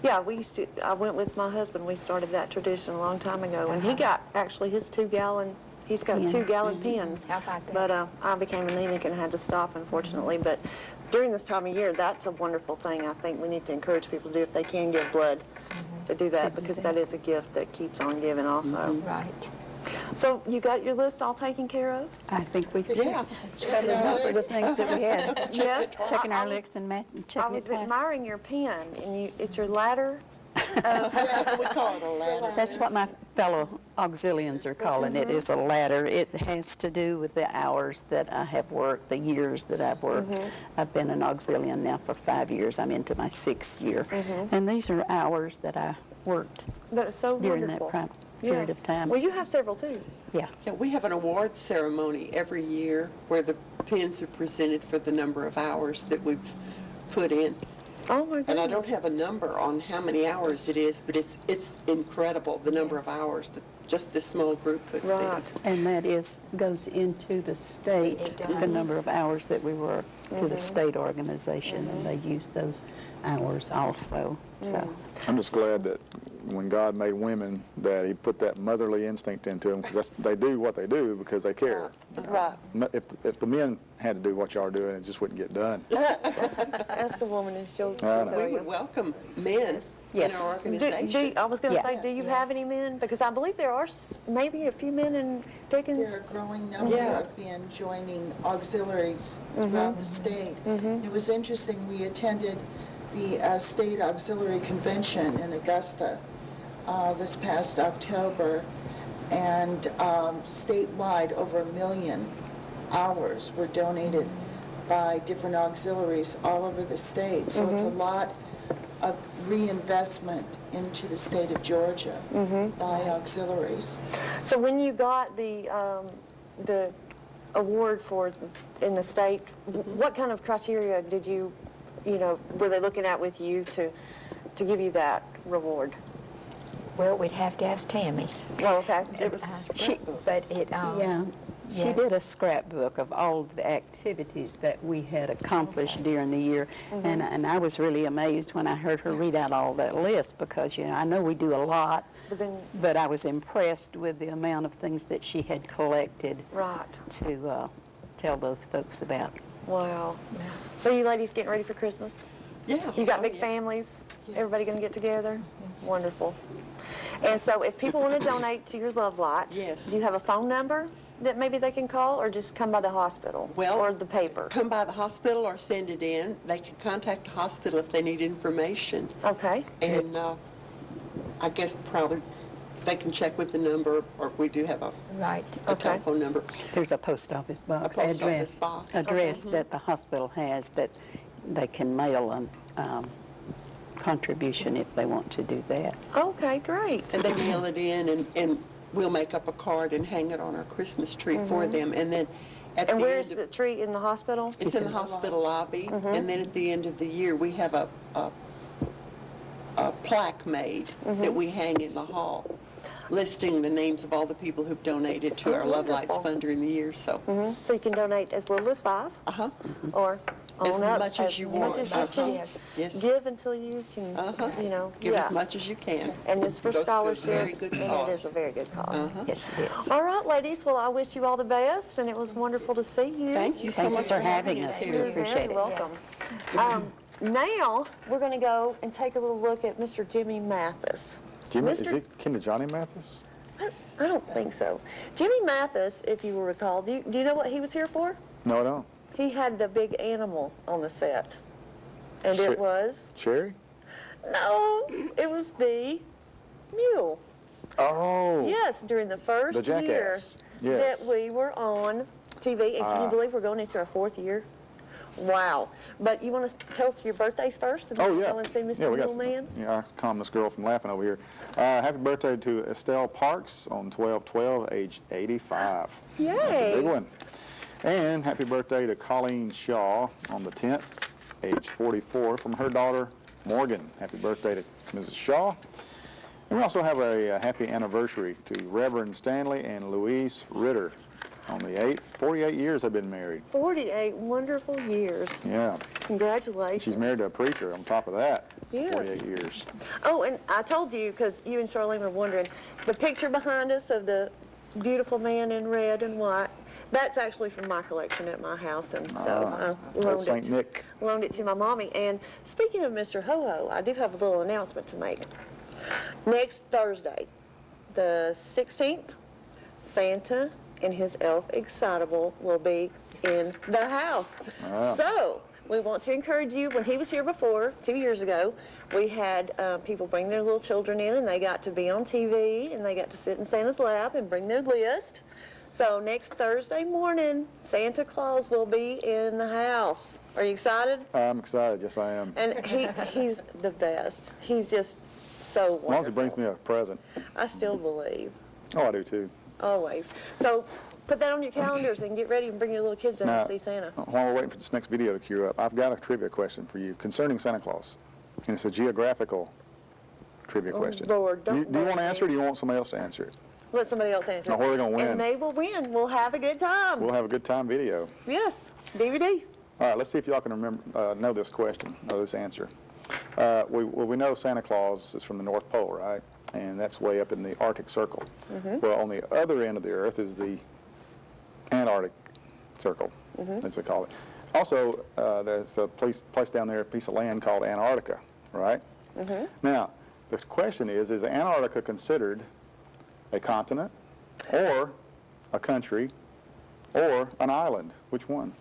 Speaker 1: yeah, I went with my husband. We started that tradition a long time ago, and he got actually his 2-gallon. He's got 2-gallon pens.
Speaker 4: How about that?
Speaker 1: But I became anemic and had to stop, unfortunately. But during this time of year, that's a wonderful thing. I think we need to encourage people to do if they can give blood, to do that, because that is a gift that keeps on giving also.
Speaker 4: Right.
Speaker 1: So you got your list all taken care of?
Speaker 3: I think we did.
Speaker 5: Yeah.
Speaker 3: Covered most of the things that we had.
Speaker 1: Yes.
Speaker 3: Checking
Speaker 1: I
Speaker 3: our
Speaker 1: was-
Speaker 3: lists and
Speaker 1: I
Speaker 3: checking
Speaker 1: was
Speaker 3: it twice.
Speaker 1: admiring your pen, and it's your ladder.
Speaker 5: Yes, we call it a ladder.
Speaker 3: That's what my fellow auxilians are calling it, is a ladder. It has to do with the hours that I have worked, the years that I've worked. I've been an auxilian now for 5 years. I'm into my 6th year. And these are hours that I worked
Speaker 1: That is so
Speaker 3: during
Speaker 1: wonderful.
Speaker 3: that period of time.
Speaker 1: Well, you have several too.
Speaker 3: Yeah.
Speaker 5: Yeah, we have an awards ceremony every year where the pins are presented for the number of hours that we've put in.
Speaker 1: Oh my goodness.
Speaker 5: And I don't have a number on how many hours it is, but it's incredible, the number of hours that just this small group puts in.
Speaker 1: Right.
Speaker 3: And that goes into the state,
Speaker 4: It
Speaker 3: the
Speaker 4: does.
Speaker 3: number of hours that we work to the state organization, and they use those hours also. So
Speaker 2: I'm just glad that when God made women, that he put that motherly instinct into them, because they do what they do because they care.
Speaker 1: Right.
Speaker 2: If the men had to do what y'all are doing, it just wouldn't get done.
Speaker 1: Ask a woman and she'll
Speaker 2: I
Speaker 1: tell
Speaker 2: know.
Speaker 5: We
Speaker 1: you.
Speaker 5: would welcome men in
Speaker 3: Yes.
Speaker 5: our organization.
Speaker 1: I was going to
Speaker 3: Yeah.
Speaker 1: say, do you have any men? Because I believe there are maybe a few men in Pickens.
Speaker 6: There are a growing number
Speaker 5: Yeah.
Speaker 6: of men joining auxiliaries throughout the state. It was interesting, we attended the State Auxiliary Convention in Augusta this past October, and statewide over 1 million hours were donated by different auxiliaries all over the state. So it's a lot of reinvestment into the state of Georgia by auxiliaries.
Speaker 1: So when you got the award for in the state, what kind of criteria did you were they looking at with you to give you that reward?
Speaker 4: Well, we'd have to ask Tammy.
Speaker 1: Oh, okay.
Speaker 5: It was a scrapbook.
Speaker 4: But it,
Speaker 3: yeah, she
Speaker 4: yes.
Speaker 3: did a scrapbook of all of the activities that we had accomplished during the year, and I was really amazed when I heard her read out all that list, because I know we do a lot, but I was impressed with the amount of things that she had collected
Speaker 1: Right.
Speaker 3: to tell those folks about.
Speaker 1: Wow. So you ladies getting ready for Christmas?
Speaker 5: Yeah.
Speaker 1: You got
Speaker 5: Oh,
Speaker 1: big
Speaker 5: yeah.
Speaker 1: families?
Speaker 6: Yes.
Speaker 1: Everybody going to get together? Wonderful. And so if people want to donate to your Love Light,
Speaker 5: Yes.
Speaker 1: do you have a phone number that maybe they can call, or just come by the hospital
Speaker 5: Well,
Speaker 1: or the paper?
Speaker 5: Come by the hospital or send it in. They can contact the hospital if they need information.
Speaker 1: Okay.
Speaker 5: And I guess probably they can check with the number, or we do have a
Speaker 4: right.
Speaker 1: Okay.
Speaker 5: telephone number.
Speaker 3: There's a post office box
Speaker 5: A post
Speaker 3: address,
Speaker 5: office box.
Speaker 3: address that the hospital has that they can mail a contribution if they want to do that.
Speaker 1: Okay, great.
Speaker 5: And they mail it in, and we'll make up a card and hang it on our Christmas tree for them. And then at
Speaker 1: And
Speaker 5: the
Speaker 1: where's
Speaker 5: end
Speaker 1: the tree, in the hospital?
Speaker 5: it's in the hospital lobby. And then at the end of the year, we have a plaque made that we hang in the hall. listing the names of all the people who've donated to our Love Lights
Speaker 1: wonderful.
Speaker 5: Fund during the year, so.
Speaker 1: So you can donate as little as $5
Speaker 5: Uh-huh.
Speaker 1: or
Speaker 5: As
Speaker 1: on up,
Speaker 5: much as you
Speaker 1: much
Speaker 5: want.
Speaker 1: as you can.
Speaker 4: Yes.
Speaker 5: Yes.
Speaker 1: Give until you can, you know,
Speaker 5: Give
Speaker 1: yeah.
Speaker 5: as much as you can.
Speaker 1: And it's for
Speaker 5: Goes to a very
Speaker 1: scholarships,
Speaker 5: good
Speaker 1: and it
Speaker 5: cause.
Speaker 1: is a very good cause.
Speaker 3: Yes, it is.
Speaker 1: All right, ladies, well, I wish you all the best, and it was wonderful to see you.
Speaker 5: Thank you so
Speaker 3: Thank you
Speaker 5: much
Speaker 3: for having us.
Speaker 5: here.
Speaker 3: We
Speaker 1: You're
Speaker 3: appreciate
Speaker 1: very
Speaker 3: it.
Speaker 1: welcome. Now, we're going to go and take a little look at Mr. Jimmy Mathis.
Speaker 2: Jimmy, is
Speaker 1: Mr.
Speaker 2: he kin to Johnny Mathis?
Speaker 1: I don't think so. Jimmy Mathis, if you will recall, do you know what he was here for?
Speaker 2: No, I don't.
Speaker 1: He had the big animal on the set. And
Speaker 2: Shit.
Speaker 1: it was,
Speaker 2: Cherry?
Speaker 1: no, it was the mule.
Speaker 2: Oh.
Speaker 1: Yes, during the first
Speaker 2: The
Speaker 1: year
Speaker 2: jackass. Yes.
Speaker 1: that we were on TV. And can you believe we're going into our 4th year? Wow. But you want to tell us your birthdays first and then
Speaker 2: Oh, yeah.
Speaker 1: go and see Mr.
Speaker 2: Yeah, we got
Speaker 1: Mule Man?
Speaker 2: Yeah, I calmed this girl from laughing over here. Happy birthday to Estelle Parks on 12/12, age 85. That's a big
Speaker 1: Yay.
Speaker 2: one. And happy birthday to Colleen Shaw on the 10th, age 44, from her daughter, Morgan. Happy birthday to Mrs. Shaw. And we also have a happy anniversary to Reverend Stanley and Louise Ritter on the 8th. 48 years they've been married.
Speaker 1: 48 wonderful years.
Speaker 2: Yeah.
Speaker 1: Congratulations.
Speaker 2: She's married to a preacher on top of that.
Speaker 1: Yes.
Speaker 2: 48 years.
Speaker 1: Oh, and I told you, because you and Charlene were wondering, the picture behind us of the beautiful man in red and white, that's actually from my collection at my house, and so I
Speaker 2: Old St. Nick.
Speaker 1: loaned it to my mommy. And speaking of Mr. Ho-Ho, I do have a little announcement to make. Next Thursday, the 16th, Santa and his elf Excitable will be in the house.
Speaker 2: Wow.
Speaker 1: So we want to encourage you. When he was here before, 2 years ago, we had people bring their little children in, and they got to be on TV, and they got to sit in Santa's lap and bring their list. So next Thursday morning, Santa Claus will be in the house. Are you excited?
Speaker 2: I'm excited. Yes, I am.
Speaker 1: And he's the best. He's just so wonderful.
Speaker 2: As long as he brings me a present.
Speaker 1: I still believe,
Speaker 2: Oh, I do too.
Speaker 1: always. So put that on your calendars and get ready and bring your little kids in
Speaker 2: Now,
Speaker 1: to see Santa.
Speaker 2: while we're waiting for this next video to queue up, I've got a trivia question for you concerning Santa Claus. And it's a geographical trivia question.
Speaker 1: Lord,
Speaker 2: do you
Speaker 1: don't
Speaker 2: want to
Speaker 1: bother
Speaker 2: answer it, or
Speaker 1: me.
Speaker 2: do you want somebody else to answer it?
Speaker 1: Let somebody else answer.
Speaker 2: Now, who are they gonna win?
Speaker 1: And they will win. We'll have a good time.
Speaker 2: We'll have a good time video.
Speaker 1: Yes, DVD.
Speaker 2: All right, let's see if y'all can remember, know this question, know this answer. We know Santa Claus is from the North Pole, right? And that's way up in the Arctic Circle. Well, on the other end of the Earth is the Antarctic Circle, as they call it. Also, there's a place down there, a piece of land called Antarctica, right? Now, the question is Antarctica considered a continent, or a country, or an island? Which one?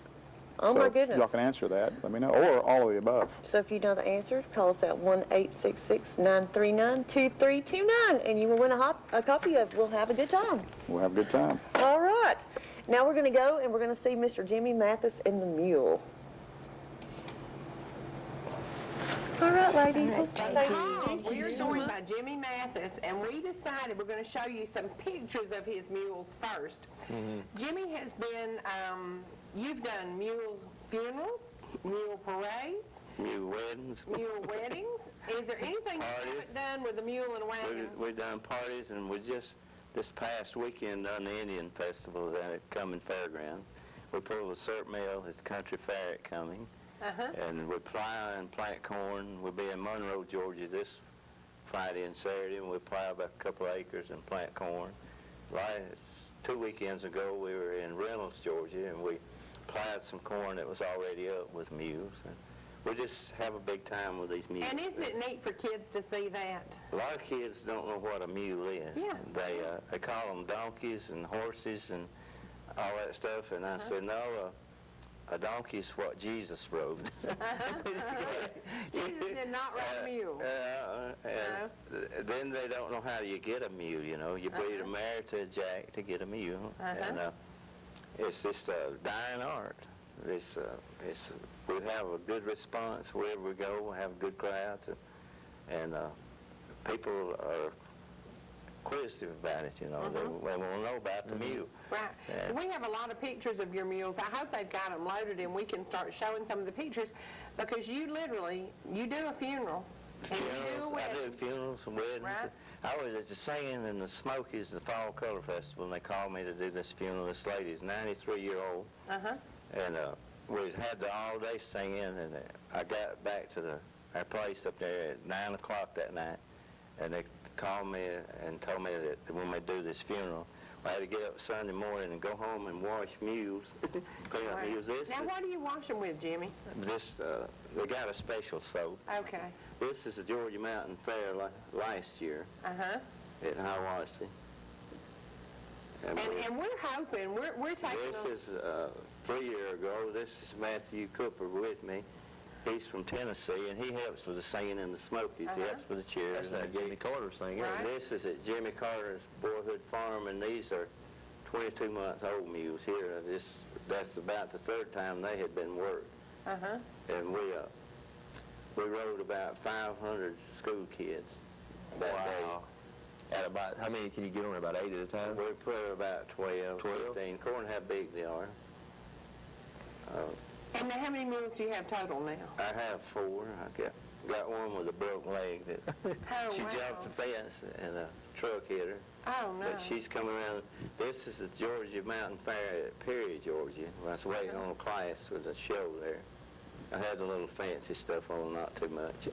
Speaker 1: Oh,
Speaker 2: So
Speaker 1: my goodness.
Speaker 2: Y'all can answer that. Let me know. Or all of the above.
Speaker 1: So if you know the answer, call us at 1-866-939-2329, and you will win a copy of We'll Have a Good Time.
Speaker 2: We'll have a good time.
Speaker 1: All right. Now we're going to go and we're going to see Mr. Jimmy Mathis and the Mule. All right, ladies.
Speaker 7: We're joined by Jimmy Mathis, and we decided we're going to show you some pictures of his mules first. Jimmy has been, you've done mule funerals, mule parades,
Speaker 10: Mule weddings.
Speaker 7: mule weddings. Is there anything you haven't done with a mule and a wagon?
Speaker 10: We've done parties, and we just, this past weekend, done the Indian Festival down at Cumming Fairground. We pulled a cert mill at the Country Fair at Cumming. And we plow and plant corn. We'll be in Monroe, Georgia this Friday and Saturday, and we'll plow about a couple of acres and plant corn. Last 2 weekends ago, we were in Reynolds, Georgia, and we plowed some corn that was already up with mules. And we just have a big time with these mules.
Speaker 7: And isn't it neat for kids to see that?
Speaker 10: A lot of kids don't know what a mule is.
Speaker 7: Yeah.
Speaker 10: They call them donkeys and horses and all that stuff, and I said, no, a donkey is what Jesus rode.
Speaker 7: Jesus did not ride a mule.
Speaker 10: Then they don't know how you get a mule, you know. You breed a mare to a jack to get a mule. And it's just a dying art. We have a good response wherever we go. We have good crowds. And people are inquisitive about it, you know. They want to know about the mule.
Speaker 7: Right. We have a lot of pictures of your mules. I hope they've got them loaded and we can start showing some of the pictures, because you literally, you do a funeral
Speaker 1: And you do a
Speaker 10: Funerals, I do
Speaker 1: wedding.
Speaker 10: funerals and weddings.
Speaker 1: Right.
Speaker 10: I was at the singing in the Smokies, the Fall Color Festival, and they called me to do this funeral. This lady's 93-year-old, and we had the all-day singing, and I got back to our place up there at 9 o'clock that night, and they called me and told me that when we do this funeral, I had to get up Sunday morning and go home and wash mules. Clean up mules.
Speaker 1: Now, what do you wash them with, Jimmy?
Speaker 10: They got a special soap.
Speaker 1: Okay.
Speaker 10: This is the Georgia Mountain Fair last year at Hiawassee.
Speaker 1: And we're hoping, we're taking
Speaker 10: This is 3 years ago. This is Matthew Cooper with me. He's from Tennessee, and he helps with the singing in the Smokies. He helps with the chairs.
Speaker 8: That's that Jimmy Carter singing.
Speaker 1: Right.
Speaker 10: And this is at Jimmy Carter's Boyhood Farm, and these are 22-month-old mules here. That's about the third time they had been worked. And we rode about 500 school kids that
Speaker 8: Wow. At about, how many can you get on? About 8 at a
Speaker 10: day.
Speaker 8: time?
Speaker 10: We put about 12,
Speaker 8: 12?
Speaker 10: 15, according to how big they are.
Speaker 1: And now, how many mules do you have total now?
Speaker 10: I have 4. I got one with a broken leg that
Speaker 1: Oh,
Speaker 10: she
Speaker 1: wow.
Speaker 10: jumped the fence and a truck hit her.
Speaker 1: Oh, no.
Speaker 10: But she's coming around. This is the Georgia Mountain Fair at Perry, Georgia. I was waiting on a class with a show there. I had the little fancy stuff on, not too much.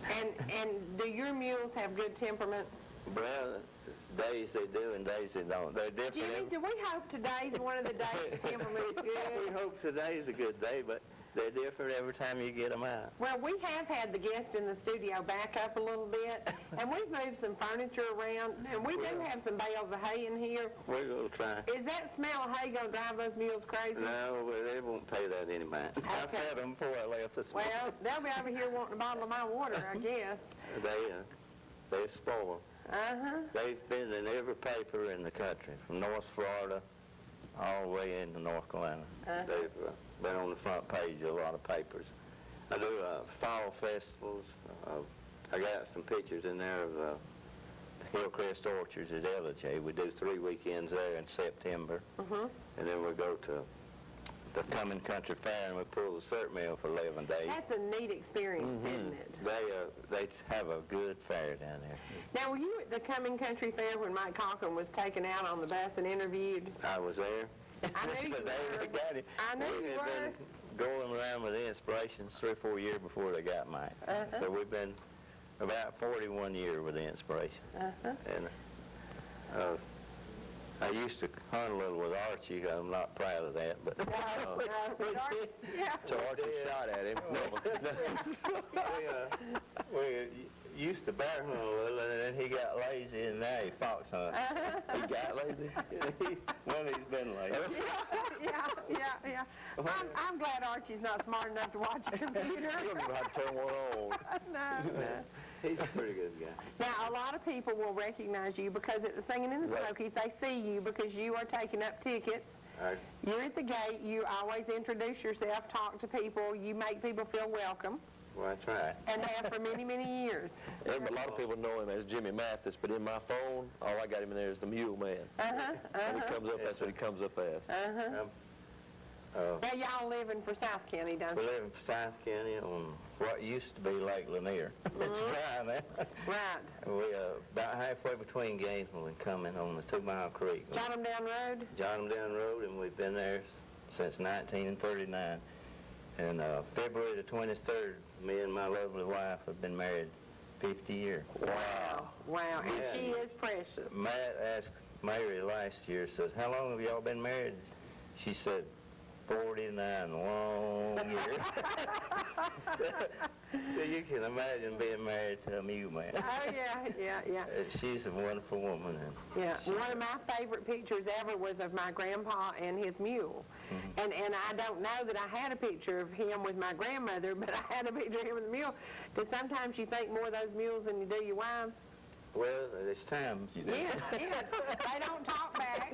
Speaker 1: And do your mules have good temperament?
Speaker 10: Well, days they do and days they don't. They're different.
Speaker 1: Jimmy, do we hope today's one of the days the temperament is
Speaker 10: We
Speaker 1: good?
Speaker 10: hope today's a good day, but they're different every time you get them out.
Speaker 1: Well, we have had the guest in the studio back up a little bit, and we've moved some furniture around, and we do have some bales of hay in here.
Speaker 10: We're going to try.
Speaker 1: Is that smell of hay going to drive those mules crazy?
Speaker 10: No, well, they won't pay that any mind. I
Speaker 1: Okay.
Speaker 10: fed them before I left this morning.
Speaker 1: Well, they'll be over here wanting a bottle of my water, I guess.
Speaker 10: They're spoiled. They've been in every paper in the country, from North Florida all the way into North Carolina. They've been on the front page of a lot of papers. I do fall festivals. I got some pictures in there of Hillcrest Orchards at Appalachia. We do 3 weekends there in September, and then we go to the Coming Country Fair, and we pull the cert mill for 11 days.
Speaker 1: That's a neat experience, isn't it?
Speaker 10: They have a good fair down there.
Speaker 1: Now, were you at the Coming Country Fair when Mike Cochran was taken out on the bus and interviewed?
Speaker 10: I was there.
Speaker 1: I knew you
Speaker 10: The day
Speaker 1: were.
Speaker 10: they got him.
Speaker 1: I knew
Speaker 10: We
Speaker 1: you
Speaker 10: had been going around with the Inspirations 3 or 4 years before they got Mike. So we've been about 41 years with the Inspiration. And I used to hunt a little with Archie. I'm not proud of that, but
Speaker 1: Yeah.
Speaker 8: So Archie shot at him.
Speaker 10: we used to bear hunt a little, and then he got lazy, and now he fox hunts.
Speaker 8: He got lazy?
Speaker 10: Well, he's been lazy.
Speaker 1: Yeah. I'm glad Archie's not smart enough to watch a computer.
Speaker 8: You don't know how to turn one on.
Speaker 1: No.
Speaker 10: He's a pretty good guy.
Speaker 1: Now, a lot of people will recognize you because at the Singing in the
Speaker 10: Right.
Speaker 1: Smokies, they see you because you are taking up tickets. You're at the gate. You always introduce yourself, talk to people. You make people feel welcome,
Speaker 10: Well, I try.
Speaker 1: and have for many, many years.
Speaker 8: A lot of people know him as Jimmy Mathis, but in my phone, all I got him in there is the Mule Man. When he comes up, that's what he comes up as.
Speaker 1: Now, y'all living for South County, don't
Speaker 10: We
Speaker 1: you?
Speaker 10: live in South County on what used to be Lake Lanier. It's dry now.
Speaker 1: Right.
Speaker 10: We about halfway between Gainesville and Cumming on the 2 Mile Creek.
Speaker 1: John 'em Down Road?
Speaker 10: John 'em Down Road, and we've been there since 1939. And February the 23rd, me and my lovely wife have been married 50 years.
Speaker 1: Wow. And
Speaker 10: Yeah.
Speaker 1: she is precious.
Speaker 10: Matt asked Mary last year, says, how long have y'all been married? She said, 49 long years. So you can imagine being married to a mule man.
Speaker 1: Oh, yeah.
Speaker 10: She's a wonderful woman.
Speaker 1: Yeah, one of my favorite pictures ever was of my grandpa and his mule. And I don't know that I had a picture of him with my grandmother, but I had a picture of him with the mule. Because sometimes you think more of those mules than you do your wives.
Speaker 10: Well, there's times you do.
Speaker 1: Yes. They don't talk back.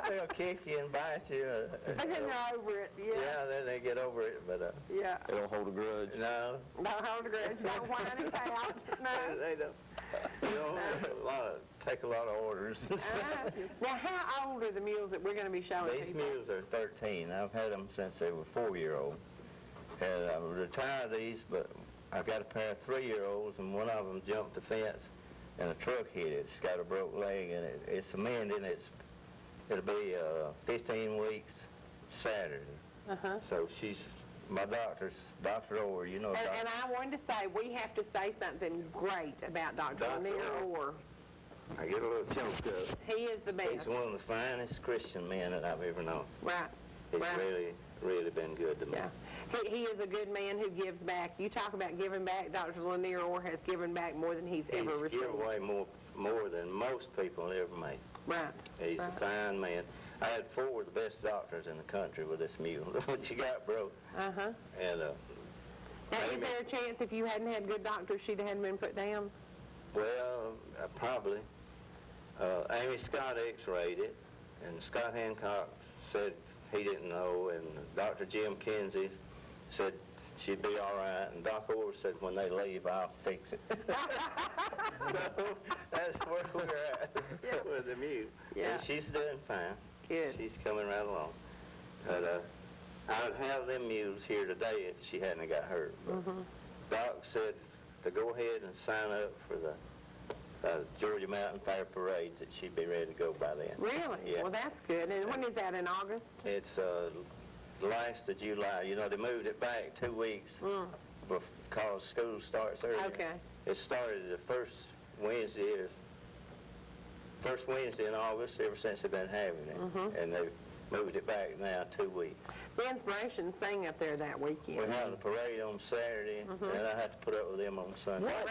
Speaker 10: They'll kick you and bite you.
Speaker 1: And then they're over it.
Speaker 10: Yeah, then they get over it, but
Speaker 1: Yeah.
Speaker 8: They don't hold a grudge.
Speaker 10: no,
Speaker 1: Don't hold a grudge. Don't whine and pout. No.
Speaker 10: they don't. You don't take a lot of orders and stuff.
Speaker 1: Now, how old are the mules that we're going to be showing
Speaker 10: These
Speaker 1: people?
Speaker 10: mules are 13. I've had them since they were 4-year-old. And I retired these, but I've got a pair of 3-year-olds, and one of them jumped the fence, and a truck hit it. It's got a broke leg, and it's amending. It'll be 15 weeks Saturday. So my doctor Orr, you know.
Speaker 7: And I wanted to say, we have to say something great about Dr.
Speaker 10: Dr.
Speaker 7: Lanier
Speaker 10: Orr.
Speaker 7: Orr.
Speaker 10: I get a little choked up.
Speaker 7: He is the best.
Speaker 10: He's one of the finest Christian men that I've ever known.
Speaker 7: Right.
Speaker 10: He's
Speaker 7: Right.
Speaker 10: really been good to me.
Speaker 7: Yeah. He is a good man who gives back. You talk about giving back, Dr. Lanier Orr has given back more than he's ever
Speaker 10: He's
Speaker 7: received.
Speaker 10: given away more than most people ever made.
Speaker 7: Right.
Speaker 10: He's a
Speaker 7: Right.
Speaker 10: fine man. I had 4 of the best doctors in the country with this mule. When she got broke.
Speaker 7: Uh-huh.
Speaker 10: And
Speaker 7: Now, is
Speaker 10: Amy-
Speaker 7: there a chance if you hadn't had good doctors, she'd hadn't been put down?
Speaker 10: well, probably. Amy Scott x-rayed it, and Scott Hancock said he didn't know, and Dr. Jim Kinsey said she'd be all right, and Doc Orr said when they leave, I'll fix it. So that's where we're at with the mule.
Speaker 7: Yeah.
Speaker 10: And she's doing fine.
Speaker 7: Good.
Speaker 10: She's coming right along. But I'd have them mules here today if she hadn't got hurt. But Doc said to go ahead and sign up for the Georgia Mountain Fair Parade, that she'd be ready to go by then.
Speaker 7: Really?
Speaker 10: Yeah.
Speaker 7: Well, that's good. And when is that, in August?
Speaker 10: It's last of July. You know, they moved it back 2 weeks because school starts early.
Speaker 7: Okay.
Speaker 10: It started the first Wednesday in August ever since they've been having it. And they moved it back now 2 weeks.
Speaker 7: The Inspiration sing up there that weekend.
Speaker 10: We're having a parade on Saturday, and I have to put up with them on Sunday.
Speaker 7: Right.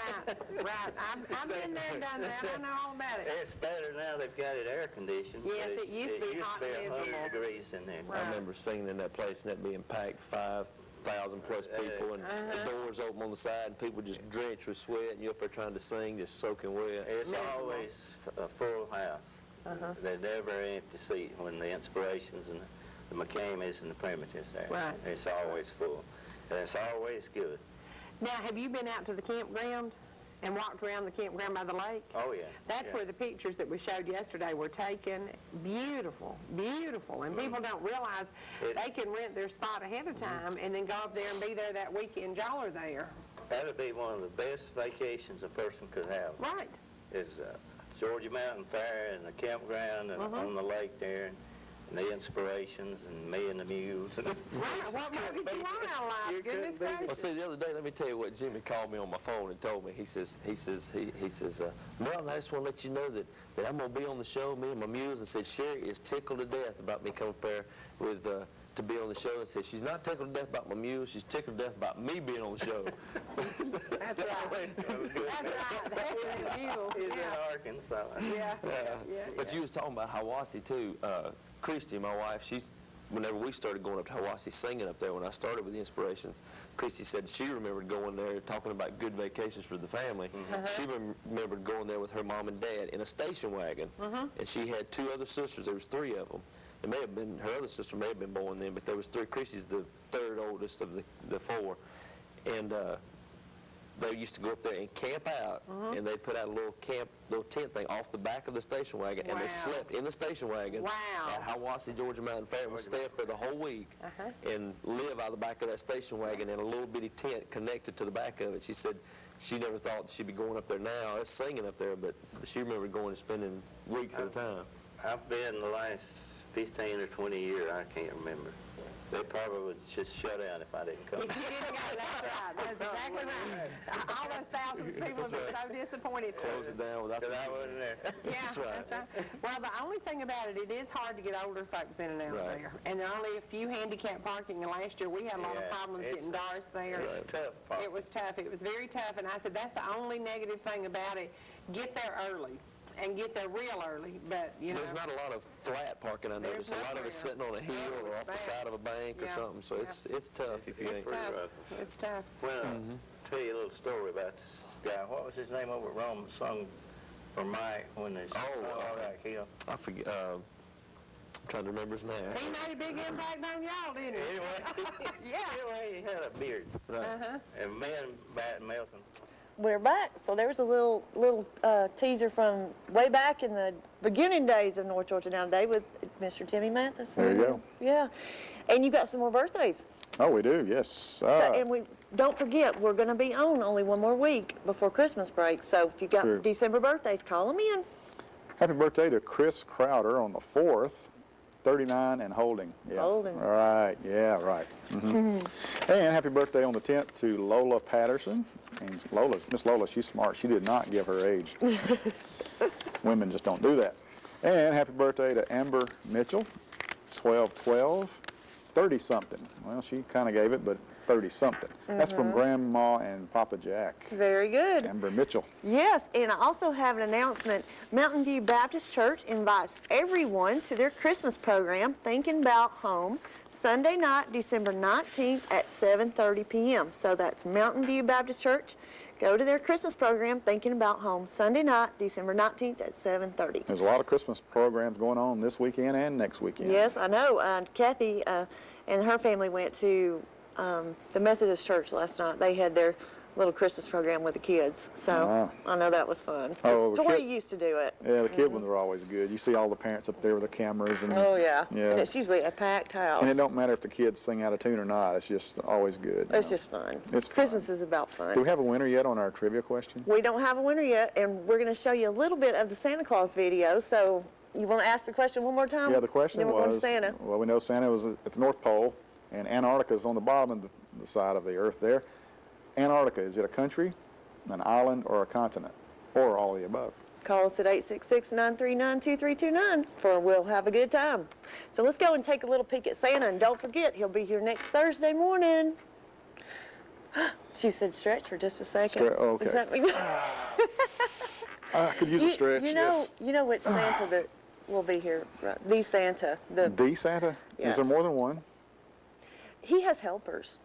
Speaker 7: I've been there and done that. I know all about it.
Speaker 10: It's better now they've got it air conditioned.
Speaker 7: Yes,
Speaker 10: but
Speaker 7: it used to be hot and
Speaker 10: 100
Speaker 7: miserable.
Speaker 10: degrees in there.
Speaker 7: Right.
Speaker 8: I remember singing in that place and that being packed, 5,000 plus people, and the doors open on the side, and people just drenched with sweat, and you're up there trying to sing, just soaking wet.
Speaker 10: It's always a full house. There's never an empty seat when the Inspirations and the McCammys and the Primitives there.
Speaker 7: Right.
Speaker 10: It's always full. And it's always good.
Speaker 7: Now, have you been out to the campground and walked around the campground by the lake?
Speaker 10: Oh, yeah.
Speaker 7: That's
Speaker 10: Yeah.
Speaker 7: where the pictures that we showed yesterday were taken. Beautiful, beautiful. And people don't realize they can rent their spot ahead of time and then go up there and be there that weekend y'all are there.
Speaker 10: That would be one of the best vacations a person could have.
Speaker 7: Right.
Speaker 10: Is Georgia Mountain Fair and the campground and on the lake there. And the Inspirations and me and the mules.
Speaker 7: Right. What more did you want out of life? Goodness
Speaker 8: Well,
Speaker 7: gracious.
Speaker 8: see, the other day, let me tell you what Jimmy called me on my phone and told me. He says, Melton, I just want to let you know that I'm going to be on the show, me and my mules, and said Sherry is tickled to death about me coming up there with, to be on the show, and said she's not tickled to death about my mules, she's tickled to death about me being on the show.
Speaker 7: That's right. That's right. That is the mules.
Speaker 10: He's in
Speaker 7: Yeah.
Speaker 10: Arkansas.
Speaker 7: Yeah.
Speaker 8: But you was talking about Hiwassee, too. Christy, my wife, whenever we started going up to Hiwassee singing up there when I started with the Inspirations, Christy said she remembered going there talking about good vacations for the family. She remembered going there with her mom and dad in a station wagon. And she had 2 other sisters. There was 3 of them. It may have been, her other sister may have been born then, but there was 3. Christy's the 3rd oldest of the 4. And they used to go up there and camp out, and they put out a little tent thing off the back of the station wagon, and
Speaker 7: Wow.
Speaker 8: they slept in the station wagon
Speaker 7: Wow.
Speaker 8: at Hiwassee Georgia Mountain Fair, and would stay up there the whole week and live out of the back of that station wagon in a little bitty tent connected to the back of it. She said she never thought she'd be going up there now. It's singing up there, but she remembered going and spending weeks at a time.
Speaker 10: I've been the last 15 or 20 years, I can't remember. They probably would just shut out if I didn't come.
Speaker 7: If you didn't go, that's right. That's exactly right. All those thousands of people have been so disappointed.
Speaker 8: Close it down without
Speaker 10: Because I wasn't there.
Speaker 7: Yeah,
Speaker 8: right.
Speaker 7: that's right. Well, the only thing about it, it is hard to get older folks in and out of
Speaker 8: Right.
Speaker 7: there. And there are only a few handicap parking, and last year we had a lot of
Speaker 10: Yeah,
Speaker 7: problems
Speaker 10: it's-
Speaker 7: getting Doris there.
Speaker 10: It's tough. Pop.
Speaker 7: It was tough. It was very tough, and I said, that's the only negative thing about it. Get there early, and get there real early, but, you know.
Speaker 8: There's not a lot of flat parking, I noticed. A
Speaker 7: There's
Speaker 8: lot of it's
Speaker 7: not
Speaker 8: sitting on a hill
Speaker 7: Yeah,
Speaker 8: or off the
Speaker 7: it's
Speaker 8: side of a bank or
Speaker 7: Yeah,
Speaker 8: something, so
Speaker 7: yeah.
Speaker 8: it's tough if you
Speaker 7: It's
Speaker 8: ain't.
Speaker 7: tough.
Speaker 10: rough.
Speaker 7: It's tough.
Speaker 10: Well, I'll tell you a little story about this guy. What was his name over at Rome? Sung for Mike when they all got killed.
Speaker 8: I forget, I'm trying to remember his name.
Speaker 7: He made a big impact on y'all, didn't he?
Speaker 10: Anyway,
Speaker 7: Yeah.
Speaker 10: anyway, he had a beard.
Speaker 8: Right.
Speaker 10: And man, Bat Melton.
Speaker 1: We're back. So there was a little teaser from way back in the beginning days of North Georgia Now Today with Mr. Timmy Mathis.
Speaker 2: There you go.
Speaker 1: Yeah. And you got some more birthdays.
Speaker 2: Oh, we do, yes.
Speaker 1: So, and we, don't forget, we're gonna be on only one more week before Christmas break. So if you got
Speaker 2: True.
Speaker 1: December birthdays, call them in.
Speaker 2: Happy birthday to Chris Crowder on the 4th, 39 and holding. Yeah.
Speaker 1: Holding.
Speaker 2: All right, yeah, right. And happy birthday on the 10th to Lola Patterson. And Miss Lola, she's smart. She did not give her age. Women just don't do that. And happy birthday to Amber Mitchell, 1212, 30-something. Well, she kind of gave it, but 30-something. That's from Grandma and Papa Jack.
Speaker 1: Very good.
Speaker 2: Amber Mitchell.
Speaker 1: Yes, and I also have an announcement. Mountain View Baptist Church invites everyone to their Christmas program, Thinking About Home, Sunday night, December 19th at 7:30 p.m. So that's Mountain View Baptist Church. Go to their Christmas program, Thinking About Home, Sunday night, December 19th at 7:30.
Speaker 2: There's a lot of Christmas programs going on this weekend and next weekend.
Speaker 1: Yes, I know. Kathy and her family went to the Methodist Church last night. They had their little Christmas program with the kids. So I know that was fun.
Speaker 2: Oh, the
Speaker 1: Tori
Speaker 2: kid-
Speaker 1: used to do it.
Speaker 2: Yeah, the kid ones are always good. You see all the parents up there with the cameras. And,
Speaker 1: Oh, yeah.
Speaker 2: Yeah.
Speaker 1: And it's usually a packed house.
Speaker 2: And it don't matter if the kids sing out of tune or not. It's just always good. you
Speaker 1: It's
Speaker 2: know.
Speaker 1: just fun.
Speaker 2: It's
Speaker 1: Christmas
Speaker 2: fun.
Speaker 1: is about fun.
Speaker 2: Do we have a winner yet on our trivia question?
Speaker 1: We don't have a winner yet, and we're going to show you a little bit of the Santa Claus video. So you want to ask the question one more time?
Speaker 2: Yeah, the question
Speaker 1: then we're going
Speaker 2: was,
Speaker 1: to Santa.
Speaker 2: well, we know Santa was at the North Pole, and Antarctica is on the bottom of the side of the Earth there. Antarctica, is it a country, an island, or a continent, or all of the above?
Speaker 1: Call us at 866-939-2329 for We'll Have a Good Time. So let's go and take a little peek at Santa, and don't forget, he'll be here next Thursday morning. She said stretch for just a second.
Speaker 2: Oh, okay.
Speaker 1: Does that mean?
Speaker 2: I could use a stretch,
Speaker 1: you know,
Speaker 2: yes.
Speaker 1: you know which Santa that will be here, right? The Santa.
Speaker 2: The Santa?
Speaker 1: Yes.
Speaker 2: Is there more than one?
Speaker 1: He has helpers.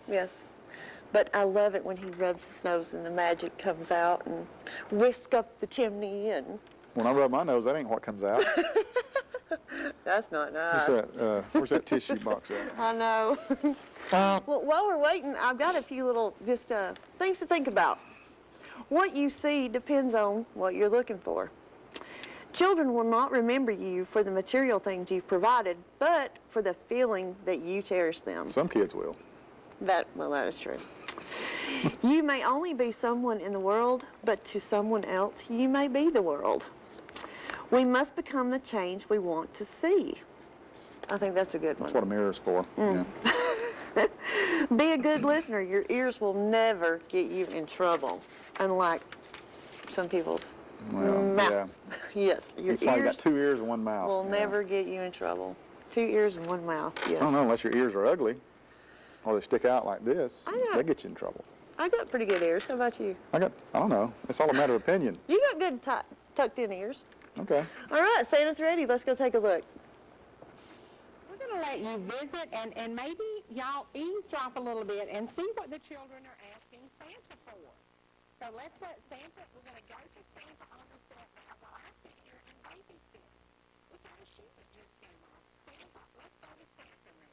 Speaker 1: Yes. But I love it when he rubs his nose and the magic comes out and whisk up the chimney, and
Speaker 2: When I rub my nose, that ain't what comes out.
Speaker 1: that's not nice.
Speaker 2: Where's that tissue box at?
Speaker 1: I know. Well, while we're waiting, I've got a few little just things to think about. What you see depends on what you're looking for. Children will not remember you for the material things you've provided, but for the feeling that you cherish them.
Speaker 2: Some kids will.
Speaker 1: That is true. You may only be someone in the world, but to someone else, you may be the world. We must become the change we want to see. I think that's a good one.
Speaker 2: That's what a mirror's for. Yeah.
Speaker 1: Be a good listener. Your ears will never get you in trouble, unlike some people's
Speaker 2: Well,
Speaker 1: mouths. Yes, your
Speaker 2: It's like you got
Speaker 1: ears
Speaker 2: 2 ears and 1 mouth.
Speaker 1: will
Speaker 2: Yeah.
Speaker 1: never get you in trouble. 2 ears and 1 mouth, yes.
Speaker 2: I don't know, unless your ears are ugly, or they stick out like this,
Speaker 1: I know.
Speaker 2: they get you in trouble.
Speaker 1: I got pretty good ears. How about you?
Speaker 2: I don't know. It's all a matter of opinion.
Speaker 1: You got good tucked in ears.
Speaker 2: Okay.
Speaker 1: All right, Santa's ready. Let's go take a look.
Speaker 7: We're going to let you visit and maybe y'all eavesdrop a little bit and see what the children are asking Santa for. So let's let Santa, we're going to go to Santa on the set now while I sit here and babysit. Look how the sheet that just came off. Santa, let's go to Santa now.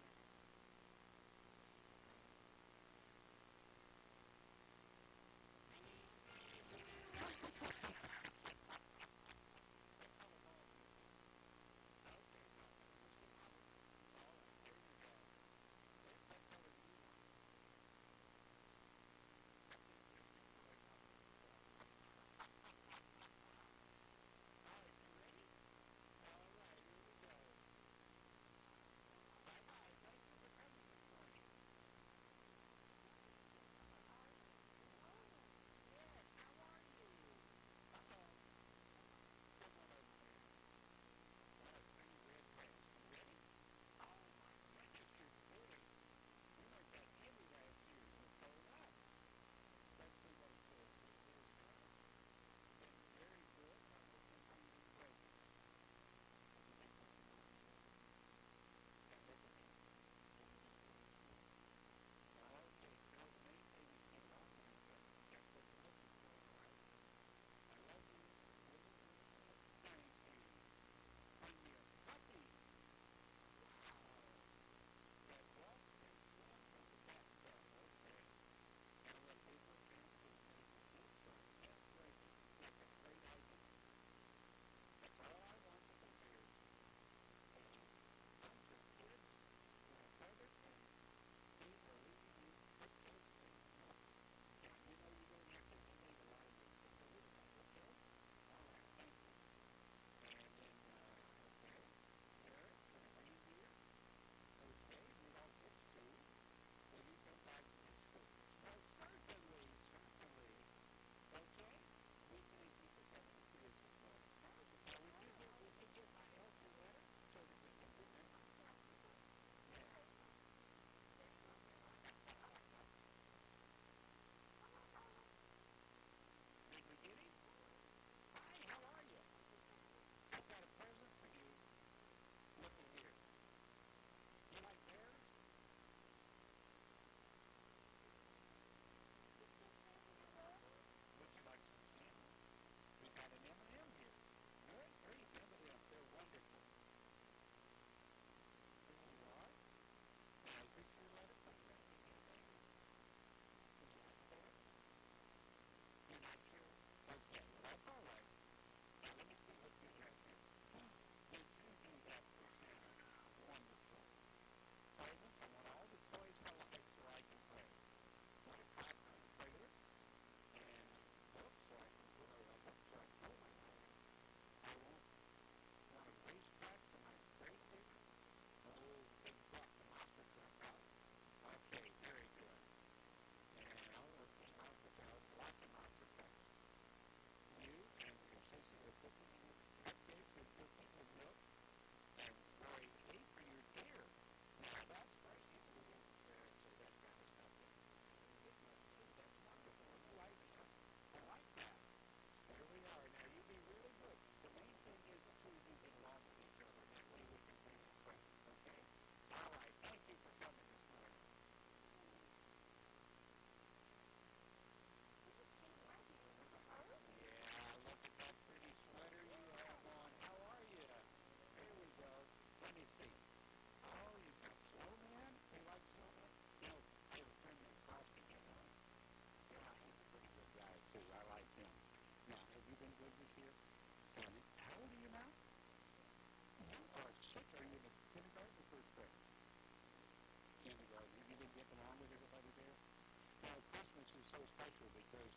Speaker 11: is so special because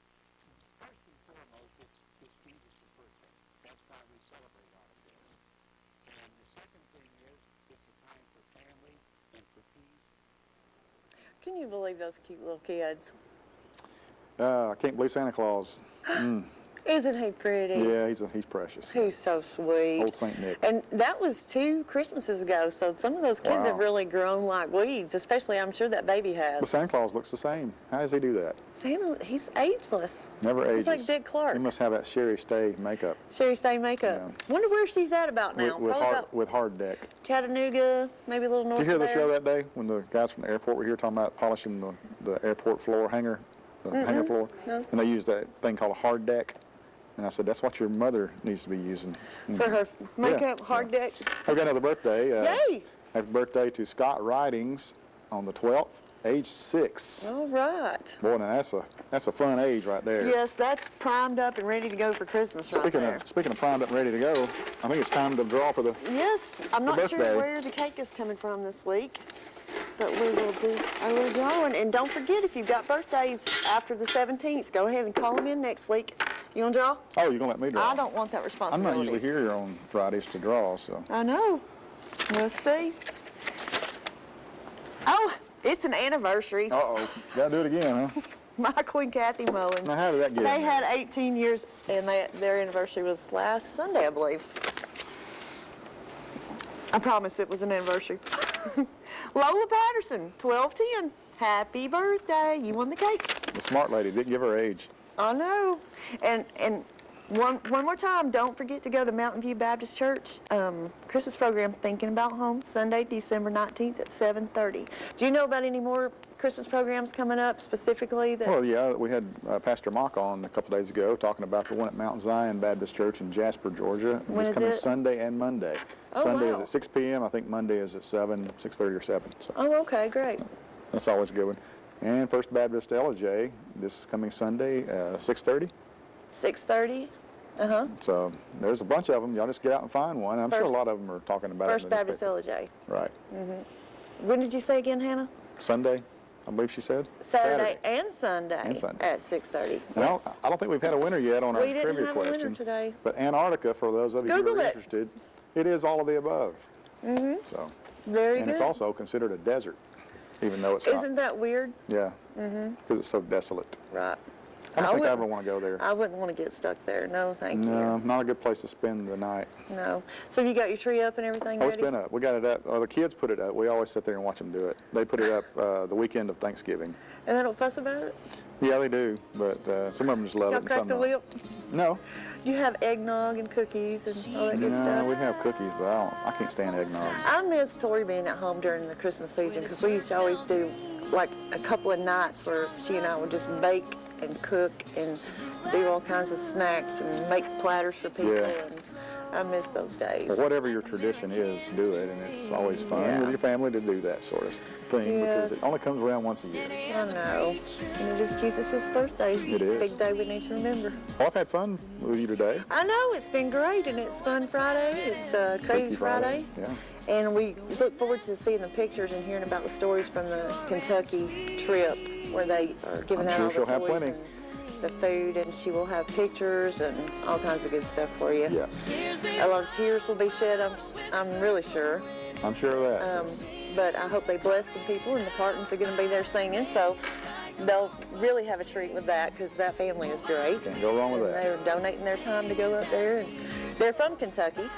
Speaker 11: first and foremost, it's Jesus' birthday. That's why we celebrate all of this. And the second thing is, it's a time for family and for peace.
Speaker 1: Can you believe those cute little kids?
Speaker 2: I can't believe Santa Claus.
Speaker 1: Isn't he pretty?
Speaker 2: Yeah, he's precious.
Speaker 1: He's so sweet.
Speaker 2: Old Saint Nick.
Speaker 1: And that was 2 Christmases ago, so some of those kids have
Speaker 2: Wow.
Speaker 1: really grown like weeds, especially I'm sure that baby
Speaker 2: But
Speaker 1: has.
Speaker 2: Santa Claus looks the same. How does he do that?
Speaker 1: Santa, he's ageless.
Speaker 2: Never ages.
Speaker 1: He's like Dick Clark.
Speaker 2: He must have that Sherry Stay makeup.
Speaker 1: Sherry Stay makeup.
Speaker 2: Yeah.
Speaker 1: Wonder where she's at about now.
Speaker 2: with,
Speaker 1: Probably about
Speaker 2: with hard deck.
Speaker 1: Chattanooga, maybe a little north
Speaker 2: Did you hear
Speaker 1: of
Speaker 2: the
Speaker 1: there.
Speaker 2: show that day when the guys from the airport were here talking about polishing the airport floor hanger, the hanger floor?
Speaker 1: No.
Speaker 2: And they used that thing called a hard deck. And I said, that's what your mother needs to be using.
Speaker 1: For her makeup, hard deck.
Speaker 2: I've got another birthday.
Speaker 1: Yay!
Speaker 2: Happy birthday to Scott Ridings on the 12th, age 6.
Speaker 1: All right.
Speaker 2: Boy, now that's a fun age right there.
Speaker 1: Yes, that's primed up and ready to go for Christmas right there.
Speaker 2: Speaking of primed up and ready to go, I think it's time to draw for the
Speaker 1: Yes, I'm not sure
Speaker 2: birthday.
Speaker 1: where the cake is coming from this week, but we will do a little drawing. And don't forget, if you've got birthdays after the 17th, go ahead and call them in next week. You want to draw?
Speaker 2: Oh, you're going to let me draw?
Speaker 1: I don't want that
Speaker 2: I'm
Speaker 1: responsibility.
Speaker 2: not usually here on Fridays to draw, so.
Speaker 1: I know. Let's see. Oh, it's an anniversary.
Speaker 2: Uh-oh, got to do it again, huh?
Speaker 1: Michael and Kathy Mullins.
Speaker 2: Now, how did that get
Speaker 1: They
Speaker 2: in
Speaker 1: had
Speaker 2: there?
Speaker 1: 18 years, and their anniversary was last Sunday, I believe. I promise it was an anniversary. Lola Patterson, 1210. Happy birthday. You won the cake.
Speaker 2: The smart lady didn't give her age.
Speaker 1: I know. And one more time, don't forget to go to Mountain View Baptist Church Christmas program, Thinking About Home, Sunday, December 19th at 7:30. Do you know about any more Christmas programs coming up specifically?
Speaker 2: Well, yeah, we had Pastor Mock on a couple days ago talking about the one at Mount Zion Baptist Church in Jasper, Georgia.
Speaker 1: When
Speaker 2: It's
Speaker 1: is
Speaker 2: coming
Speaker 1: it?
Speaker 2: Sunday and Monday.
Speaker 1: Oh,
Speaker 2: Sunday
Speaker 1: wow.
Speaker 2: is at 6 p.m. I think Monday is at 6:30 or 7. So
Speaker 1: Oh, okay, great.
Speaker 2: that's always a good one. And First Baptist LJ, this coming Sunday, 6:30.
Speaker 1: 6:30. Uh-huh.
Speaker 2: So there's a bunch of them. Y'all just get out and find one. I'm sure a
Speaker 1: First-
Speaker 2: lot of them are talking about
Speaker 1: First
Speaker 2: it in the
Speaker 1: Baptist
Speaker 2: newspaper.
Speaker 1: LJ.
Speaker 2: Right.
Speaker 1: When did you say again, Hannah?
Speaker 2: Sunday, I believe she said.
Speaker 1: Saturday and Sunday.
Speaker 2: And Sunday.
Speaker 1: At 6:30.
Speaker 2: And
Speaker 1: Yes.
Speaker 2: I don't think we've had a winner yet on our
Speaker 1: We didn't
Speaker 2: trivia
Speaker 1: have a winner
Speaker 2: question.
Speaker 1: today.
Speaker 2: But Antarctica, for those of you who
Speaker 1: Google
Speaker 2: are
Speaker 1: it.
Speaker 2: interested, it is all of the above. So,
Speaker 1: Very
Speaker 2: and
Speaker 1: good.
Speaker 2: it's also considered a desert, even though it's
Speaker 1: Isn't
Speaker 2: not.
Speaker 1: that weird?
Speaker 2: Yeah. Because it's so desolate.
Speaker 1: Right.
Speaker 2: I don't think I
Speaker 1: wouldn't-
Speaker 2: ever want to go there.
Speaker 1: I wouldn't want to get stuck there. No, thank
Speaker 2: No,
Speaker 1: you.
Speaker 2: not a good place to spend the night.
Speaker 1: No. So you got your tree up and everything
Speaker 2: Oh,
Speaker 1: ready?
Speaker 2: it's been up. We got it up. The kids put it up. We always sit there and watch them do it. They put it up the weekend of Thanksgiving.
Speaker 1: And they don't fuss about it?
Speaker 2: Yeah, they do, but some of them just love
Speaker 1: Y'all
Speaker 2: it and
Speaker 1: crack
Speaker 2: some
Speaker 1: the
Speaker 2: don't.
Speaker 1: whip?
Speaker 2: No.
Speaker 1: You have eggnog and cookies and all that good
Speaker 2: No,
Speaker 1: stuff?
Speaker 2: we have cookies, but I can't stand eggnog.
Speaker 1: I miss Tori being at home during the Christmas season because we used to always do like a couple of nights where she and I would just bake and cook and do all kinds of snacks and make platters for people.
Speaker 2: Yeah.
Speaker 1: And I miss those days.
Speaker 2: Well, whatever your tradition is, do it, and it's always fun
Speaker 1: Yeah.
Speaker 2: with your family to do that sort of thing because
Speaker 1: Yes.
Speaker 2: it only comes around once a year.
Speaker 1: I know. And it is Jesus' birthday.
Speaker 2: It is.
Speaker 1: Big day we need to remember.
Speaker 2: Well, I've had fun with you today.
Speaker 1: I know, it's been great, and it's Fun Friday. It's Crazy Friday.
Speaker 2: Yeah.
Speaker 1: And we look forward to seeing the pictures and hearing about the stories from the Kentucky trip where they are giving
Speaker 2: I'm
Speaker 1: out
Speaker 2: sure
Speaker 1: all
Speaker 2: she'll
Speaker 1: the
Speaker 2: have
Speaker 1: toys
Speaker 2: plenty.
Speaker 1: and the food, and she will have pictures and all kinds of good stuff for you.
Speaker 2: Yeah.
Speaker 1: A lot of tears will be shed, I'm really sure.
Speaker 2: I'm sure of that.
Speaker 1: But I hope they bless some people, and the Partons are going to be there singing, so they'll really have a treat with that because that family is great.
Speaker 2: Can't go wrong with
Speaker 1: And
Speaker 2: that.
Speaker 1: they're donating their time to go up there, and they're from Kentucky,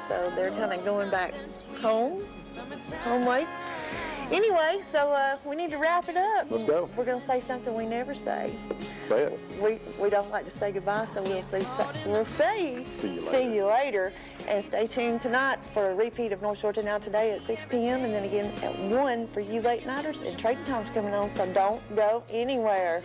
Speaker 1: so they're kind of going back home way. Anyway, so we need to wrap it up.
Speaker 2: Let's go.
Speaker 1: We're going to say something we never say.
Speaker 2: Say it.
Speaker 1: We don't like to say goodbye, so we'll say
Speaker 2: See you later.
Speaker 1: later. And stay tuned tonight for a repeat of North Shore Now Today at 6 p.m. and then again at 1 for you late nighters. And Trading Time's coming on, so don't go anywhere.